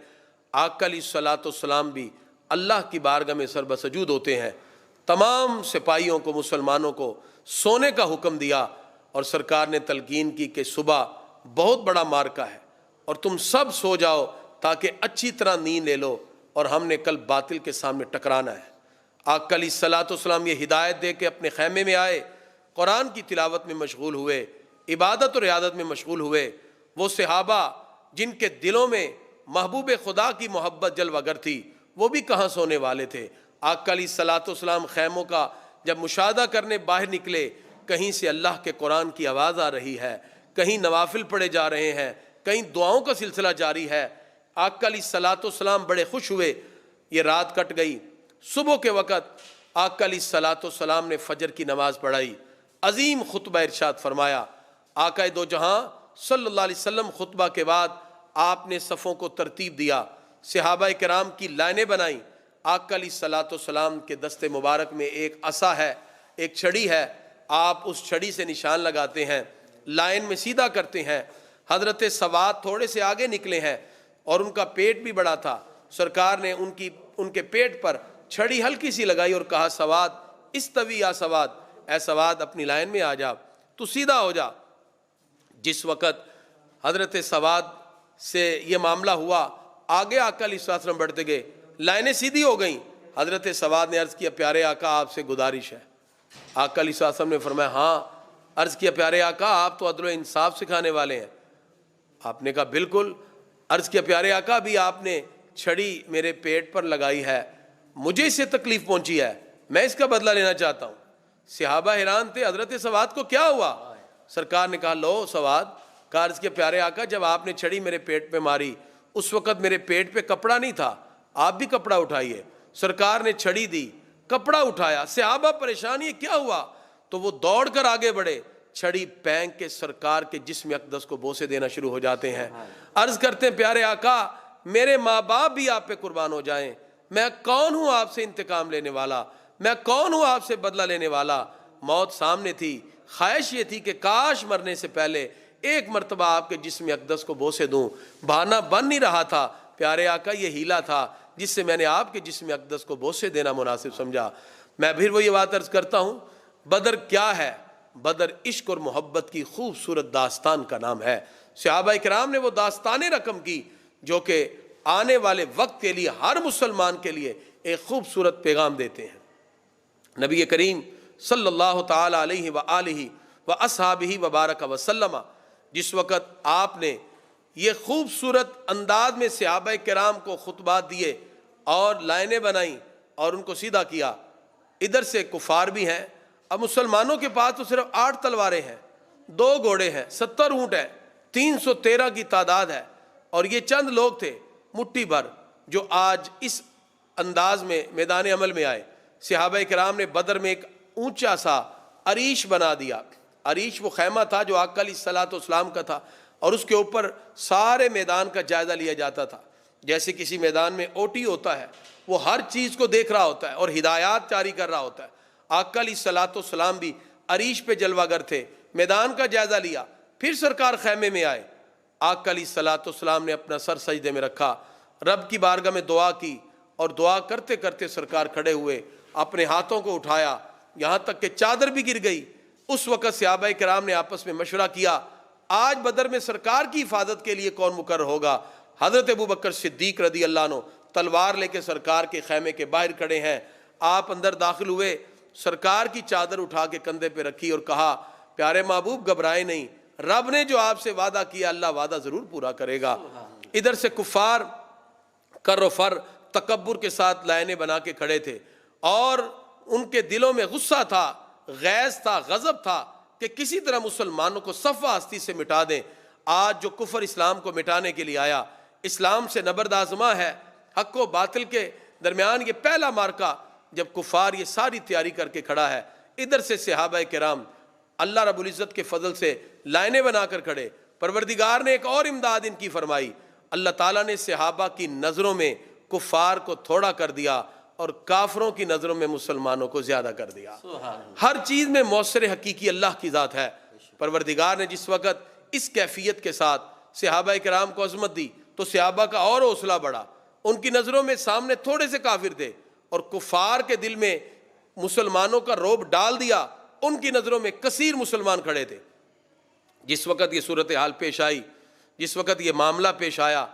آقا علیہ الصلوۃ والسلام بھی اللہ کی بارگاہ میں سر بسجود ہوتے ہیں، تمام سپاہیوں کو، مسلمانوں کو سونے کا حکم دیا، اور سرکار نے تلقین کی کہ صبح بہت بڑا مارکا ہے اور تم سب سو جاؤ تاکہ اچھی طرح نیند لے لو، اور ہم نے کل باطل کے سامنے ٹکرانا ہے۔ آقا علیہ الصلوۃ والسلام یہ ہدایت دے کے اپنے خیمے میں آئے، قرآن کی تلاوت میں مشغول ہوئے، عبادت اور عیادت میں مشغول ہوئے۔ وہ صحابہ جن کے دلوں میں محبوب خدا کی محبت جلوہ گر تھی، وہ بھی کہاں سونے والے تھے۔ آقا علیہ الصلوۃ والسلام خیموں کا جب مشاہدہ کرنے باہر نکلے، کہیں سے اللہ کے قرآن کی آواز آ رہی ہے، کہیں نوافل پڑھے جا رہے ہیں، کہیں دعاؤں کا سلسلہ جاری ہے۔ آقا علیہ الصلوۃ والسلام بڑے خوش ہوئے، یہ رات کٹ گئی۔ صبح کے وقت آقا علیہ الصلوۃ والسلام نے فجر کی نماز پڑھائی، عظیم خطبہ ارشاد فرمایا۔ آقا دو جہاں صلی اللہ علیہ وسلم خطبہ کے بعد آپ نے صفوں کو ترتیب دیا، صحابہ کرام کی لائنیں بنائیں۔ آقا علیہ الصلوۃ والسلام کے دست مبارک میں ایک عصا ہے، ایک چھڑی ہے، آپ اس چھڑی سے نشان لگاتے ہیں، لائن میں سیدھا کرتے ہیں۔ حضرت سواد تھوڑے سے آگے نکلے ہیں اور ان کا پیٹ بھی بڑا تھا، سرکار نے ان کے پیٹ پر چھڑی ہلکی سی لگائی اور کہا، سواد استوی یا سواد، اے سواد اپنی لائن میں آ جا، تو سیدھا ہو جا۔ جس وقت حضرت سواد سے یہ معاملہ ہوا، آگے آقا علیہ السلام بڑھتے گئے، لائنیں سیدھی ہو گئیں۔ حضرت سواد نے عرض کیا، پیارے آقا آپ سے گزارش ہے۔ آقا علیہ السلام نے فرمایا، ہاں۔ عرض کیا، پیارے آقا آپ تو عدل و انصاف سکھانے والے ہیں۔ آپ نے کہا بالکل۔ عرض کیا، پیارے آقا ابھی آپ نے چھڑی میرے پیٹ پر لگائی ہے، مجھے اس سے تکلیف پہنچی ہے، میں اس کا بدلہ لینا چاہتا ہوں۔ صحابہ حیران تھے، حضرت سواد کو کیا ہوا؟ سرکار نے کہا، لو سواد۔ کہا، عرض کیا، پیارے آقا جب آپ نے چھڑی میرے پیٹ پہ ماری اس وقت میرے پیٹ پہ کپڑا نہیں تھا، آپ بھی کپڑا اٹھائیے۔ سرکار نے چھڑی دی، کپڑا اٹھایا، صحابہ پریشان، یہ کیا ہوا؟ تو وہ دوڑ کر آگے بڑھے، چھڑی پھینک کے سرکار کے جسم اقدس کو بوسے دینا شروع ہو جاتے ہیں۔ عرض کرتے ہیں، پیارے آقا میرے ماں باپ بھی آپ پہ قربان ہو جائیں، میں کون ہوں آپ سے انتقام لینے والا، میں کون ہوں آپ سے بدلہ لینے والا؟ موت سامنے تھی، خواہش یہ تھی کہ کاش مرنے سے پہلے ایک مرتبہ آپ کے جسم اقدس کو بوسے دوں، بہانہ بن نہیں رہا تھا۔ پیارے آقا یہ ہیلا تھا جس سے میں نے آپ کے جسم اقدس کو بوسے دینا مناسب سمجھا۔ میں پھر وہی بات عرض کرتا ہوں، بدر کیا ہے؟ بدر عشق اور محبت کی خوبصورت داستان کا نام ہے۔ صحابہ کرام نے وہ داستانیں رقم کی جو کہ آنے والے وقت کے لیے ہر مسلمان کے لیے ایک خوبصورت پیغام دیتے ہیں۔ نبی کریم صلی اللہ تعالی علیہ وآلہ واصحابہ وبارک وسلم جس وقت آپ نے یہ خوبصورت انداز میں صحابہ کرام کو خطبات دیے اور لائنیں بنائیں اور ان کو سیدھا کیا، ادھر سے کفار بھی ہیں۔ اب مسلمانوں کے پاس تو صرف 8 تلواریں ہیں، 2 گھوڑے ہیں، 70 اونٹ ہیں، 313 کی تعداد ہے، اور یہ چند لوگ تھے مٹھی بھر جو آج اس انداز میں میدان عمل میں آئے۔ صحابہ کرام نے بدر میں ایک اونچا سا عریش بنا دیا۔ عریش وہ خیمہ تھا جو آقا علیہ الصلوۃ والسلام کا تھا، اور اس کے اوپر سارے میدان کا جائزہ لیا جاتا تھا۔ جیسے کسی میدان میں اوٹی ہوتا ہے، وہ ہر چیز کو دیکھ رہا ہوتا ہے اور ہدایات جاری کر رہا ہوتا ہے۔ آقا علیہ الصلوۃ والسلام بھی عریش پہ جلوہ گر تھے، میدان کا جائزہ لیا، پھر سرکار خیمے میں آئے۔ آقا علیہ الصلوۃ والسلام نے اپنا سر سجدے میں رکھا، رب کی بارگاہ میں دعا کی، اور دعا کرتے کرتے سرکار کھڑے ہوئے، اپنے ہاتھوں کو اٹھایا، یہاں تک کہ چادر بھی گر گئی۔ اس وقت صحابہ کرام نے آپس میں مشورہ کیا، آج بدر میں سرکار کی حفاظت کے لیے کون مقرر ہوگا؟ حضرت ابوبکر صدیق رضی اللہ عنہ تلوار لے کے سرکار کے خیمے کے باہر کھڑے ہیں۔ آپ اندر داخل ہوئے، سرکار کی چادر اٹھا کے کندھے پہ رکھی اور کہا، پیارے محبوب گھبرائے نہیں، رب نے جو آپ سے وعدہ کیا اللہ وعدہ ضرور پورا کرے گا۔ ادھر سے کفار کر و فر تکبر کے ساتھ لائنیں بنا کے کھڑے تھے، اور ان کے دلوں میں غصہ تھا، غیظ تھا، غضب تھا کہ کسی طرح مسلمانوں کو صفحہ ہستی سے مٹا دیں۔ آج جو کفر اسلام کو مٹانے کے لیے آیا، اسلام سے نبرد آزما ہے، حق و باطل کے درمیان یہ پہلا مارکا جب کفار یہ ساری تیاری کر کے کھڑا ہے۔ ادھر سے صحابہ کرام اللہ رب العزت کے فضل سے لائنیں بنا کر کھڑے، پروردگار نے ایک اور امداد ان کی فرمائی، اللہ تعالیٰ نے صحابہ کی نظروں میں کفار کو تھوڑا کر دیا اور کافروں کی نظروں میں مسلمانوں کو زیادہ کر دیا۔ ہر چیز میں مؤثر حقیقی اللہ کی ذات ہے۔ پروردگار نے جس وقت اس کیفیت کے ساتھ صحابہ کرام کو عظمت دی تو صحابہ کا اور حوصلہ بڑھا۔ ان کی نظروں میں سامنے تھوڑے سے کافر تھے، اور کفار کے دل میں مسلمانوں کا رعب ڈال دیا، ان کی نظروں میں کثیر مسلمان کھڑے تھے۔ جس وقت یہ صورتحال پیش آئی، جس وقت یہ معاملہ پیش آیا،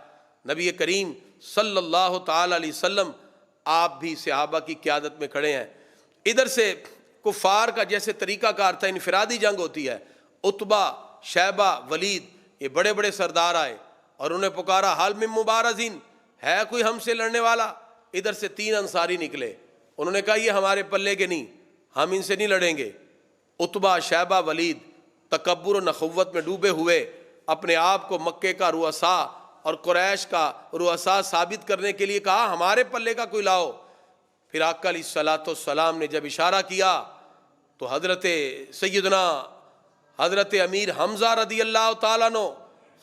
نبی کریم صلی اللہ تعالی علیہ وسلم آپ بھی صحابہ کی قیادت میں کھڑے ہیں۔ ادھر سے کفار کا جیسے طریقہ کار تھا، انفرادی جنگ ہوتی ہے، عتبہ، شیبہ، ولید، یہ بڑے بڑے سردار آئے اور انہیں پکارا، حال من مبارزین، ہے کوئی ہم سے لڑنے والا؟ ادھر سے 3 انصاری نکلے، انہوں نے کہا یہ ہمارے پلے کے نہیں، ہم ان سے نہیں لڑیں گے۔ عتبہ، شیبہ، ولید تکبر و نخوت میں ڈوبے ہوئے، اپنے آپ کو مکے کا رؤسا اور قریش کا رؤسا ثابت کرنے کے لیے کہا ہمارے پلے کا کوئی لاؤ۔ پھر آقا علیہ الصلوۃ والسلام نے جب اشارہ کیا تو حضرت سیدنا حضرت امیر حمزہ رضی اللہ تعالیٰ عنہ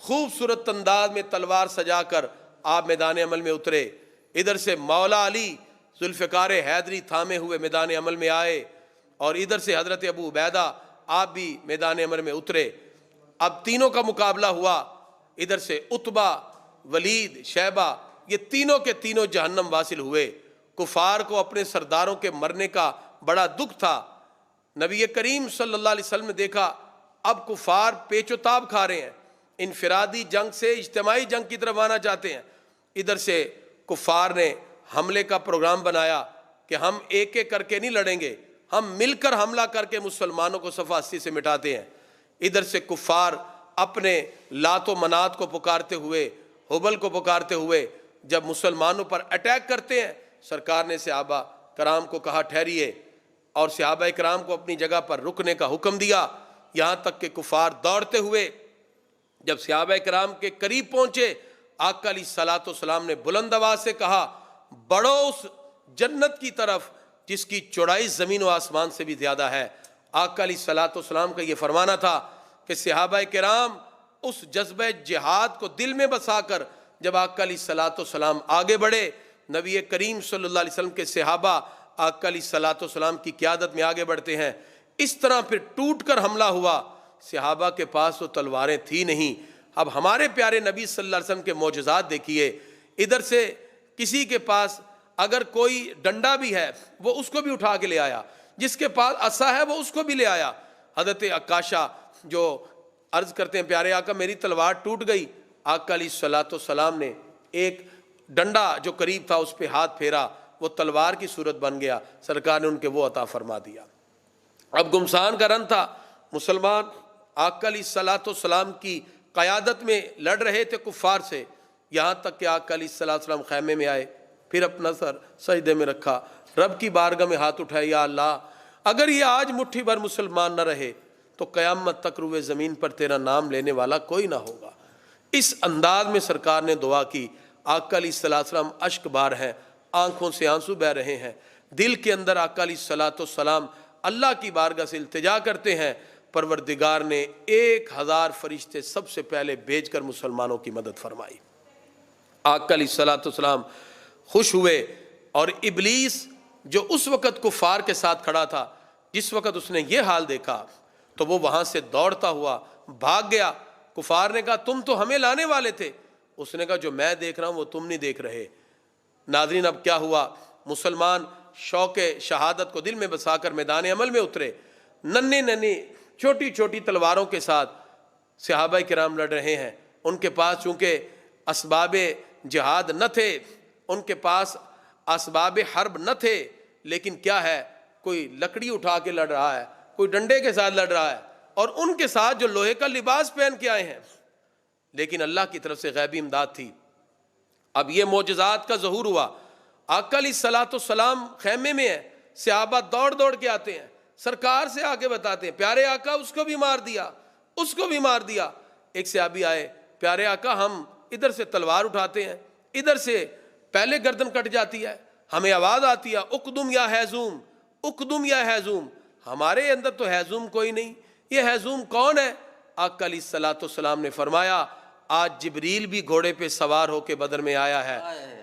خوبصورت انداز میں تلوار سجا کر آپ میدان عمل میں اترے۔ ادھر سے مولا علی ذوالفقار حیدری تھامے ہوئے میدان عمل میں آئے، اور ادھر سے حضرت ابو عبیدہ آپ بھی میدان عمل میں اترے۔ اب تینوں کا مقابلہ ہوا، ادھر سے عتبہ، ولید، شیبہ، یہ تینوں کے تینوں جہنم واصل ہوئے۔ کفار کو اپنے سرداروں کے مرنے کا بڑا دکھ تھا۔ نبی کریم صلی اللہ علیہ وسلم نے دیکھا اب کفار پیچ و تاب کھا رہے ہیں، انفرادی جنگ سے اجتماعی جنگ کی طرف آنا چاہتے ہیں۔ ادھر سے کفار نے حملے کا پروگرام بنایا کہ ہم ایک ایک کر کے نہیں لڑیں گے، ہم مل کر حملہ کر کے مسلمانوں کو صفحہ ہستی سے مٹاتے ہیں۔ ادھر سے کفار اپنے لات و منات کو پکارتے ہوئے، حبل کو پکارتے ہوئے جب مسلمانوں پر اٹیک کرتے ہیں، سرکار نے صحابہ کرام کو کہا ٹھہریے، اور صحابہ کرام کو اپنی جگہ پر رکنے کا حکم دیا، یہاں تک کہ کفار دوڑتے ہوئے جب صحابہ کرام کے قریب پہنچے، آقا علیہ الصلوۃ والسلام نے بلند آواز سے کہا بڑھو اس جنت کی طرف جس کی چوڑائی زمین و آسمان سے بھی زیادہ ہے۔ آقا علیہ الصلوۃ والسلام کا یہ فرمانا تھا کہ صحابہ کرام اس جذبہ جہاد کو دل میں بسا کر جب آقا علیہ الصلوۃ والسلام آگے بڑھے، نبی کریم صلی اللہ علیہ وسلم کے صحابہ آقا علیہ الصلوۃ والسلام کی قیادت میں آگے بڑھتے ہیں۔ اس طرح پھر ٹوٹ کر حملہ ہوا۔ صحابہ کے پاس تو تلواریں تھی نہیں۔ اب ہمارے پیارے نبی صلی اللہ علیہ وسلم کے معجزات دیکھیے، ادھر سے کسی کے پاس اگر کوئی ڈنڈا بھی ہے وہ اس کو بھی اٹھا کے لے آیا، جس کے پاس عصا ہے وہ اس کو بھی لے آیا۔ حضرت عکاشہ جو عرض کرتے ہیں پیارے آقا میری تلوار ٹوٹ گئی، آقا علیہ الصلوۃ والسلام نے ایک ڈنڈا جو قریب تھا اس پہ ہاتھ پھیرا، وہ تلوار کی صورت بن گیا، سرکار نے ان کے وہ عطا فرما دیا۔ اب گمسان کا رن تھا، مسلمان آقا علیہ الصلوۃ والسلام کی قیادت میں لڑ رہے تھے کفار سے، یہاں تک کہ آقا علیہ الصلوۃ والسلام خیمے میں آئے، پھر اپنا سر سجدے میں رکھا، رب کی بارگاہ میں ہاتھ اٹھائے، یا اللہ اگر یہ آج مٹھی بھر مسلمان نہ رہے تو قیامت تک روئے زمین پر تیرا نام لینے والا کوئی نہ ہوگا۔ اس انداز میں سرکار نے دعا کی۔ آقا علیہ الصلوۃ والسلام اشک بار ہیں، آنکھوں سے آنسو بہ رہے ہیں، دل کے اندر آقا علیہ الصلوۃ والسلام اللہ کی بارگاہ سے التجا کرتے ہیں۔ پروردگار نے 1000 فرشتے سب سے پہلے بھیج کر مسلمانوں کی مدد فرمائی۔ آقا علیہ الصلوۃ والسلام خوش ہوئے، اور ابلیس جو اس وقت کفار کے ساتھ کھڑا تھا، جس وقت اس نے یہ حال دیکھا تو وہ وہاں سے دوڑتا ہوا بھاگ گیا۔ کفار نے کہا تم تو ہمیں لانے والے تھے، اس نے کہا جو میں دیکھ رہا ہوں وہ تم نہیں دیکھ رہے۔ ناظرین اب کیا ہوا، مسلمان شوق شہادت کو دل میں بسا کر میدان عمل میں اترے، ننھے ننھے چھوٹی چھوٹی تلواروں کے ساتھ صحابہ کرام لڑ رہے ہیں۔ ان کے پاس چونکہ اسباب جہاد نہ تھے، ان کے پاس اسباب حرب نہ تھے، لیکن کیا ہے، کوئی لکڑی اٹھا کے لڑ رہا ہے، کوئی ڈنڈے کے ساتھ لڑ رہا ہے، اور ان کے ساتھ جو لوہے کا لباس پہن کے آئے ہیں، لیکن اللہ کی طرف سے غیبی امداد تھی۔ اب یہ معجزات کا ظہور ہوا، آقا علیہ الصلوۃ والسلام خیمے میں ہیں، صحابہ دوڑ دوڑ کے آتے ہیں، سرکار سے آگے بتاتے ہیں پیارے آقا اس کو بھی مار دیا، اس کو بھی مار دیا۔ ایک صحابی آئے، پیارے آقا ہم ادھر سے تلوار اٹھاتے ہیں، ادھر سے پہلے گردن کٹ جاتی ہے، ہمیں آواز آتی ہے اقدم یا حیزوم، اقدم یا حیزوم، ہمارے اندر تو حیزوم کوئی نہیں، یہ حیزوم کون ہے؟ آقا علیہ الصلوۃ والسلام نے فرمایا آج جبریل بھی گھوڑے پہ سوار ہو کے بدر میں آیا ہے،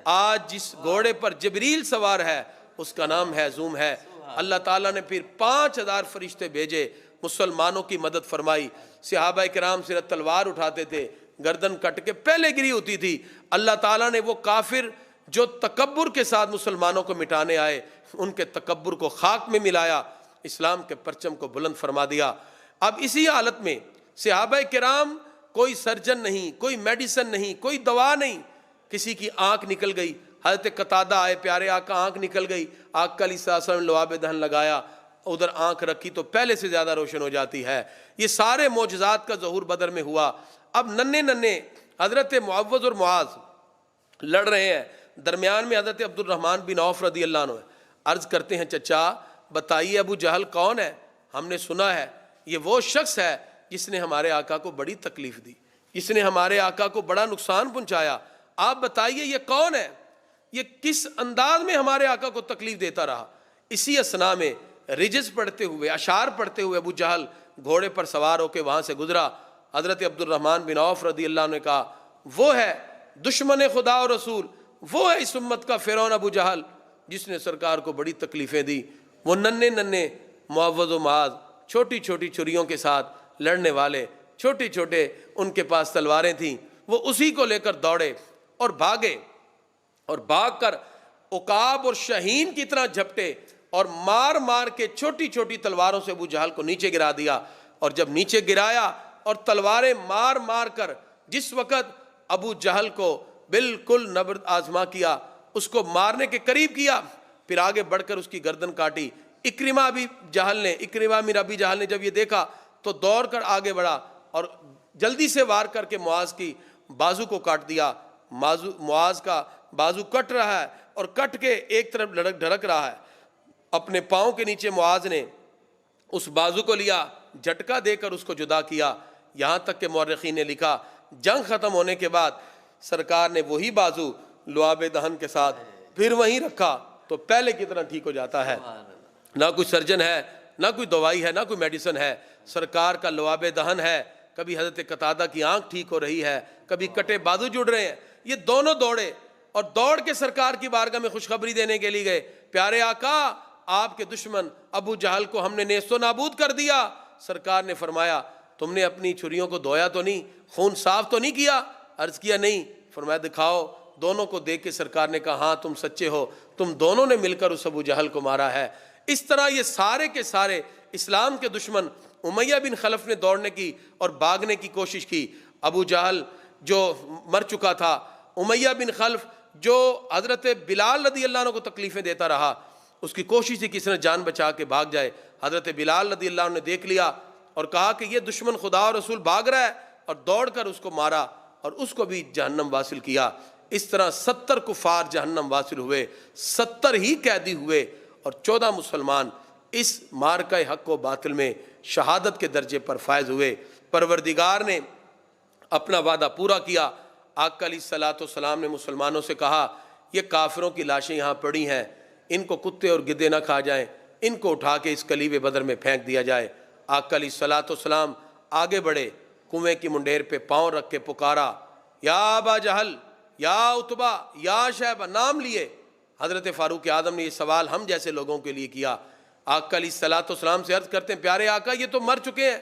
آج جس گھوڑے پر جبریل سوار ہے اس کا نام حیزوم ہے۔ اللہ تعالیٰ نے پھر 5000 فرشتے بھیجے، مسلمانوں کی مدد فرمائی۔ صحابہ کرام صرف تلوار اٹھاتے تھے، گردن کٹ کے پہلے گری ہوتی تھی۔ اللہ تعالیٰ نے وہ کافر جو تکبر کے ساتھ مسلمانوں کو مٹانے آئے، ان کے تکبر کو خاک میں ملایا، اسلام کے پرچم کو بلند فرما دیا۔ اب اسی حالت میں صحابہ کرام، کوئی سرجن نہیں، کوئی میڈیسن نہیں، کوئی دوا نہیں، کسی کی آنکھ نکل گئی، حضرت قتادہ آئے، پیارے آقا آنکھ نکل گئی، آقا علیہ السلام نے لعاب دہن لگایا، ادھر آنکھ رکھی تو پہلے سے زیادہ روشن ہو جاتی ہے۔ یہ سارے معجزات کا ظہور بدر میں ہوا۔ اب ننھے ننھے حضرت معوذ اور معاذ لڑ رہے ہیں، درمیان میں حضرت عبد الرحمن بن عوف رضی اللہ عنہ عرض کرتے ہیں چچا بتائیے ابو جہل کون ہے؟ ہم نے سنا ہے یہ وہ شخص ہے جس نے ہمارے آقا کو بڑی تکلیف دی، جس نے ہمارے آقا کو بڑا نقصان پہنچایا، آپ بتائیے یہ کون ہے، یہ کس انداز میں ہمارے آقا کو تکلیف دیتا رہا۔ اسی اسنا میں رجز پڑھتے ہوئے، اشعار پڑھتے ہوئے ابو جہل گھوڑے پر سوار ہو کے وہاں سے گزرا۔ حضرت عبد الرحمن بن عوف رضی اللہ عنہ نے کہا وہ ہے دشمن خدا اور رسول، وہ ہے اس امت کا فرعون ابو جہل جس نے سرکار کو بڑی تکلیفیں دی۔ وہ ننھے ننھے معوذ و معاذ چھوٹی چھوٹی چھریوں کے ساتھ لڑنے والے، چھوٹے چھوٹے ان کے پاس تلواریں تھیں، وہ اسی کو لے کر دوڑے اور بھاگے، اور بھاگ کر عقاب اور شاہین کی طرح جھپٹے اور مار مار کے چھوٹی چھوٹی تلواروں سے ابو جہل کو نیچے گرا دیا۔ اور جب نیچے گرایا اور تلواریں مار مار کر جس وقت ابو جہل کو بالکل نبرد آزما کیا، اس کو مارنے کے قریب کیا، پھر آگے بڑھ کر اس کی گردن کاٹی۔ اکرمہ بن ابی جہل نے جب یہ دیکھا تو دوڑ کر آگے بڑھا اور جلدی سے وار کر کے معاذ کی بازو کو کاٹ دیا۔ معاذ کا بازو کٹ رہا ہے اور کٹ کے ایک طرف ڈھڑک رہا ہے، اپنے پاؤں کے نیچے معاذ نے اس بازو کو لیا، جھٹکا دے کر اس کو جدا کیا، یہاں تک کہ مورخین نے لکھا جنگ ختم ہونے کے بعد سرکار نے وہی بازو لعاب دہن کے ساتھ پھر وہیں رکھا تو پہلے کی طرح ٹھیک ہو جاتا ہے۔ نہ کوئی سرجن ہے، نہ کوئی دوائی ہے، نہ کوئی میڈیسن ہے، سرکار کا لعاب دہن ہے۔ کبھی حضرت قتادہ کی آنکھ ٹھیک ہو رہی ہے، کبھی کٹے بازو جڑ رہے ہیں، یہ دونوں دوڑے اور دوڑ کے سرکار کی بارگاہ میں خوشخبری دینے کے لیے گئے، پیارے آقا آپ کے دشمن ابو جہل کو ہم نے نیست و نابود کر دیا۔ سرکار نے فرمایا تم نے اپنی چھریوں کو دھویا تو نہیں، خون صاف تو نہیں کیا؟ عرض کیا نہیں۔ فرمایا دکھاؤ۔ دونوں کو دیکھ کے سرکار نے کہا ہاں تم سچے ہو، تم دونوں نے مل کر اس ابو جہل کو مارا ہے۔ اس طرح یہ سارے کے سارے اسلام کے دشمن امیہ بن خلف نے دوڑنے کی اور بھاگنے کی کوشش کی۔ ابو جہل جو مر چکا تھا، امیہ بن خلف جو حضرت بلال رضی اللہ عنہ کو تکلیفیں دیتا رہا، اس کی کوشش تھی کسی نے جان بچا کے بھاگ جائے۔ حضرت بلال رضی اللہ عنہ نے دیکھ لیا اور کہا کہ یہ دشمن خدا اور رسول بھاگ رہا ہے، اور دوڑ کر اس کو مارا اور اس کو بھی جہنم واصل کیا۔ اس طرح 70 کفار جہنم واصل ہوئے، 70 ہی قیدی ہوئے، اور 14 مسلمان اس معرکہ حق و باطل میں شہادت کے درجے پر فائز ہوئے۔ پروردگار نے اپنا وعدہ پورا کیا۔ آقا علیہ الصلوۃ والسلام نے مسلمانوں سے کہا یہ کافروں کی لاشیں یہاں پڑی ہیں، ان کو کتے اور گدے نہ کھا جائیں، ان کو اٹھا کے اس کلیب بدر میں پھینک دیا جائے۔ آقا علیہ الصلوۃ والسلام آگے بڑھے، کنویں کی منڈیر پہ پاؤں رکھ کے پکارا یا ابا جہل، یا عتبہ، یا شیبہ، نام لیے۔ حضرت فاروق اعظم نے یہ سوال ہم جیسے لوگوں کے لیے کیا۔ آقا علیہ الصلوۃ والسلام سے عرض کرتے ہیں پیارے آقا یہ تو مر چکے ہیں،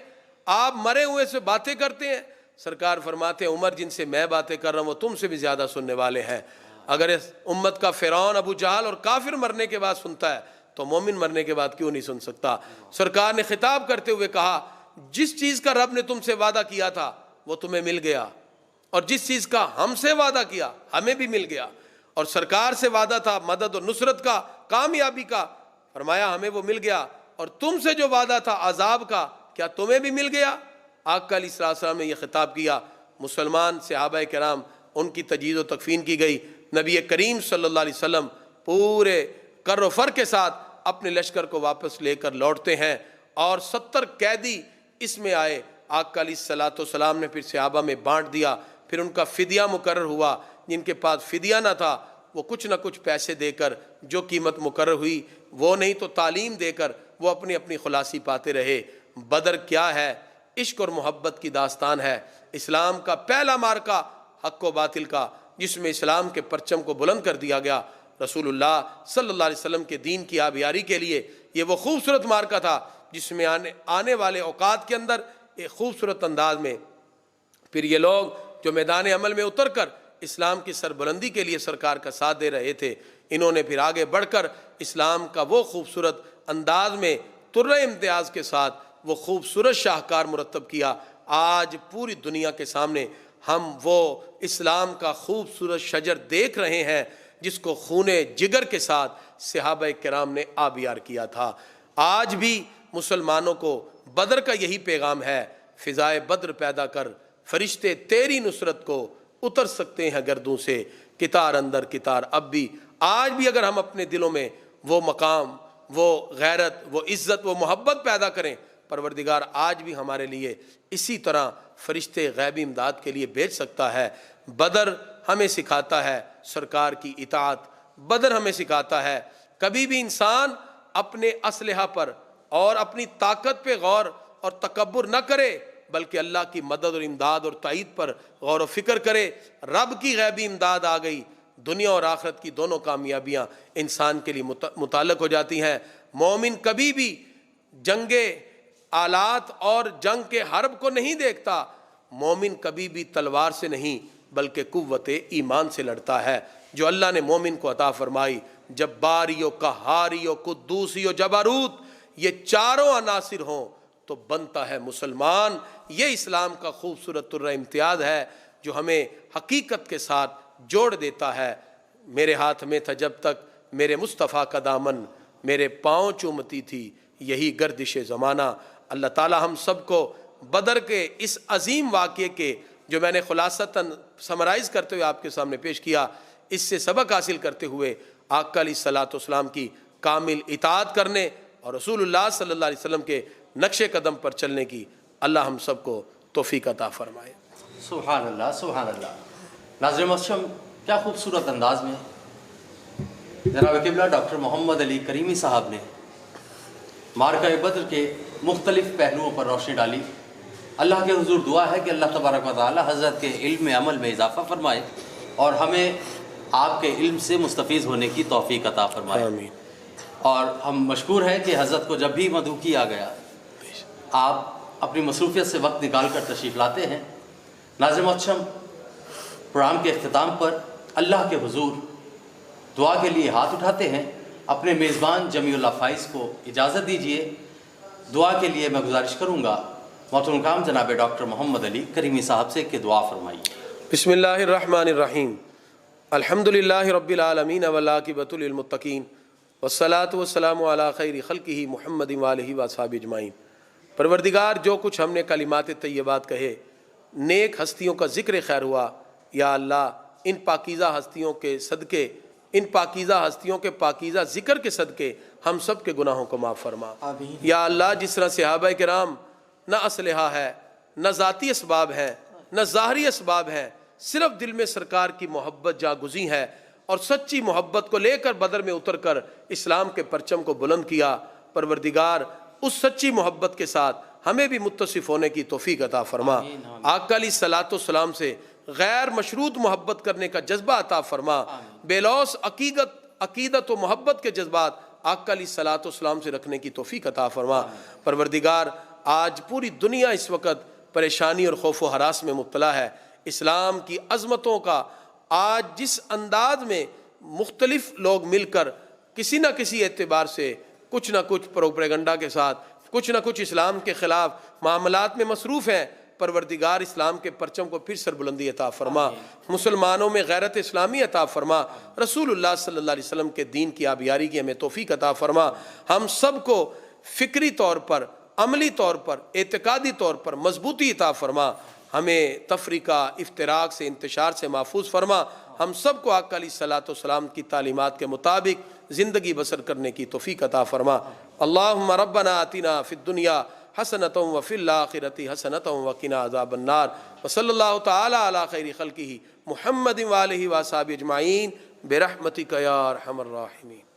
آپ مرے ہوئے سے باتیں کرتے ہیں، سرکار فرماتے ہیں عمر جن سے میں باتیں کر رہا ہوں وہ تم سے بھی زیادہ سننے والے ہیں. اگر اس امت کا فرعون ابو جہل اور کافر مرنے کے بعد سنتا ہے تو مومن مرنے کے بعد کیوں نہیں سن سکتا؟ سرکار نے خطاب کرتے ہوئے کہا جس چیز کا رب نے تم سے وعدہ کیا تھا وہ تمہیں مل گیا، اور جس چیز کا ہم سے وعدہ کیا ہمیں بھی مل گیا. اور سرکار سے وعدہ تھا مدد اور نصرت کا، کامیابی کا، فرمایا ہمیں وہ مل گیا. اور تم سے جو وعدہ تھا عذاب کا، کیا تمہیں بھی مل گیا؟ آقا علیہ السلام نے یہ خطاب کیا. مسلمان صحابہ کرام ان کی تجہیز و تکفین کی گئی. نبی کریم صلی اللہ علیہ وسلم پورے کر و فر کے ساتھ اپنے لشکر کو واپس لے کر لوٹتے ہیں، اور 70 قیدی اس میں آئے. آقا علیہ السلام نے پھر صحابہ میں بانٹ دیا. پھر ان کا فدیہ مقرر ہوا. جن کے پاس فدیہ نہ تھا وہ کچھ نہ کچھ پیسے دے کر، جو قیمت مقرر ہوئی وہ نہیں تو تعلیم دے کر وہ اپنی اپنی خلاصی پاتے رہے. بدر کیا ہے؟ عشق اور محبت کی داستان ہے. اسلام کا پہلا مارکا حق و باطل کا، جس میں اسلام کے پرچم کو بلند کر دیا گیا. رسول اللہ صلی اللہ علیہ وسلم کے دین کی آبیاری کے لیے یہ وہ خوبصورت مارکا تھا جس میں آنے والے اوقات کے اندر ایک خوبصورت انداز میں پھر یہ لوگ جو میدان عمل میں اتر کر اسلام کی سربلندی کے لیے سرکار کا ساتھ دے رہے تھے، انہوں نے پھر آگے بڑھ کر اسلام کا وہ خوبصورت انداز میں طرح امتیاز کے ساتھ وہ خوبصورت شاہکار مرتب کیا. آج پوری دنیا کے سامنے ہم وہ اسلام کا خوبصورت شجر دیکھ رہے ہیں جس کو خون جگر کے ساتھ صحابہ کرام نے آبیار کیا تھا. آج بھی مسلمانوں کو بدر کا یہی پیغام ہے، فضائے بدر پیدا کر، فرشتے تیری نصرت کو اتر سکتے ہیں گردوں سے، کتار اندر کتار. اب بھی آج بھی اگر ہم اپنے دلوں میں وہ مقام، وہ غیرت، وہ عزت، وہ محبت پیدا کریں، پروردگار آج بھی ہمارے لیے اسی طرح فرشتے غیبی امداد کے لیے بھیج سکتا ہے. بدر ہمیں سکھاتا ہے سرکار کی اطاعت. بدر ہمیں سکھاتا ہے کبھی بھی انسان اپنے اسلحہ پر اور اپنی طاقت پہ غور اور تکبر نہ کرے، بلکہ اللہ کی مدد اور امداد اور تائید پر غور و فکر کرے. رب کی غیبی امداد آ گئی، دنیا اور آخرت کی دونوں کامیابیاں انسان کے لیے متعلق ہو جاتی ہیں. مومن کبھی بھی جنگ آلات اور جنگ کے حرب کو نہیں دیکھتا. مومن کبھی بھی تلوار سے نہیں بلکہ قوت ایمان سے لڑتا ہے جو اللہ نے مومن کو عطا فرمائی. جباری و قہاری و قدوسی و جبروت، یہ چاروں عناصر ہوں تو بنتا ہے مسلمان. یہ اسلام کا خوبصورت طرح امتیاز ہے جو ہمیں حقیقت کے ساتھ جوڑ دیتا ہے. میرے ہاتھ میں تھا جب تک میرے مصطفیٰ کا دامن، میرے پاؤں چومتی تھی یہی گردش زمانہ. اللہ تعالی ہم سب کو بدر کے اس عظیم واقعے کے جو میں نے خلاصتاً سمرائز کرتے ہوئے آپ کے سامنے پیش کیا، اس سے سبق حاصل کرتے ہوئے آقا علیہ السلام کی کامل اطاعت کرنے اور رسول اللہ صلی اللہ علیہ وسلم کے نقش قدم پر چلنے کی اللہ ہم سب کو توفیق عطا فرمائے. سبحان اللہ، سبحان اللہ. ناظرین محترم، کیا خوبصورت انداز میں جناب قبلہ ڈاکٹر محمد علی کریمی صاحب نے معرکہ بدر کے مختلف پہلوؤں پر روشنی ڈالی. اللہ کے حضور دعا ہے کہ اللہ تبارک و تعالی حضرت کے علم عمل میں اضافہ فرمائے اور ہمیں آپ کے علم سے مستفیض ہونے کی توفیق عطا فرمائے. آمین. اور ہم مشکور ہیں کہ حضرت کو جب بھی مدعو کیا گیا آپ اپنی مصروفیت سے وقت نکال کر تشریف لاتے ہیں. ناظرین محترم، پروگرام کے اختتام پر اللہ کے حضور دعا کے لیے ہاتھ اٹھاتے ہیں. اپنے میزبان جمیع اللہ فائز کو اجازت دیجیے. دعا کے لیے میں گزارش کروں گا محترم کرام جناب ڈاکٹر محمد علی کریمی صاحب سے کہ دعا فرمائیے. بسم اللہ الرحمن الرحیم. الحمدللہ رب العالمین والعاقبۃ للمتقین والصلاۃ والسلام علی خیر خلقہ محمد وآلہ واصحابہ اجمعین. پروردگار، جو کچھ ہم نے کلمات طیبات کہے، نیک ہستیوں کا ذکر خیر ہوا، یا اللہ ان پاکیزہ ہستیوں کے صدقے، ان پاکیزہ ہستیوں کے پاکیزہ ذکر کے صدقے ہم سب کے گناہوں کو معاف فرما. آمین. یا اللہ جس طرح صحابہ کرام نہ اسلحہ ہے، نہ ذاتی اسباب ہیں، نہ ظاہری اسباب ہیں، صرف دل میں سرکار کی محبت جاگزی ہے اور سچی محبت کو لے کر بدر میں اتر کر اسلام کے پرچم کو بلند کیا. پروردگار اس سچی محبت کے ساتھ ہمیں بھی متصف ہونے کی توفیق عطا فرما. آقا علیہ السلام سے غیر مشروط محبت کرنے کا جذبہ عطا فرما. بے لوث عقیدت و محبت کے جذبات آقا علیہ السلام سے رکھنے کی توفیق عطا فرما. پروردگار، آج پوری دنیا اس وقت پریشانی اور خوف و ہراس میں مبتلا ہے۔ اسلام کی عظمتوں کا آج جس انداز میں مختلف لوگ مل کر کسی نہ کسی اعتبار سے کچھ نہ کچھ پروپیگنڈا کے ساتھ کچھ نہ کچھ اسلام کے خلاف معاملات میں مصروف ہیں، پروردگار اسلام کے پرچم کو پھر سربلندی عطا فرما، مسلمانوں میں غیرت اسلامی عطا فرما، رسول اللہ صلی اللہ علیہ وسلم کے دین کی آبیاری کی ہمیں توفیق عطا فرما، ہم سب کو فکری طور پر، عملی طور پر، اعتقادی طور پر مضبوطی عطا فرما، ہمیں تفریقہ، افتراق سے، انتشار سے محفوظ فرما، ہم سب کو آقا علیہ الصلوۃ والسلام کی تعلیمات کے مطابق زندگی بسر کرنے کی توفیق عطا فرما۔ اللہم ربنا آتنا فی الدنیا حسنۃ وفی الآخرۃ حسنۃ وقنا عذاب النار، وصلی اللہ تعالی علی خیر خلقہ محمد وآلہ وصحبہ اجمعین برحمتک یا ارحم الراحمین۔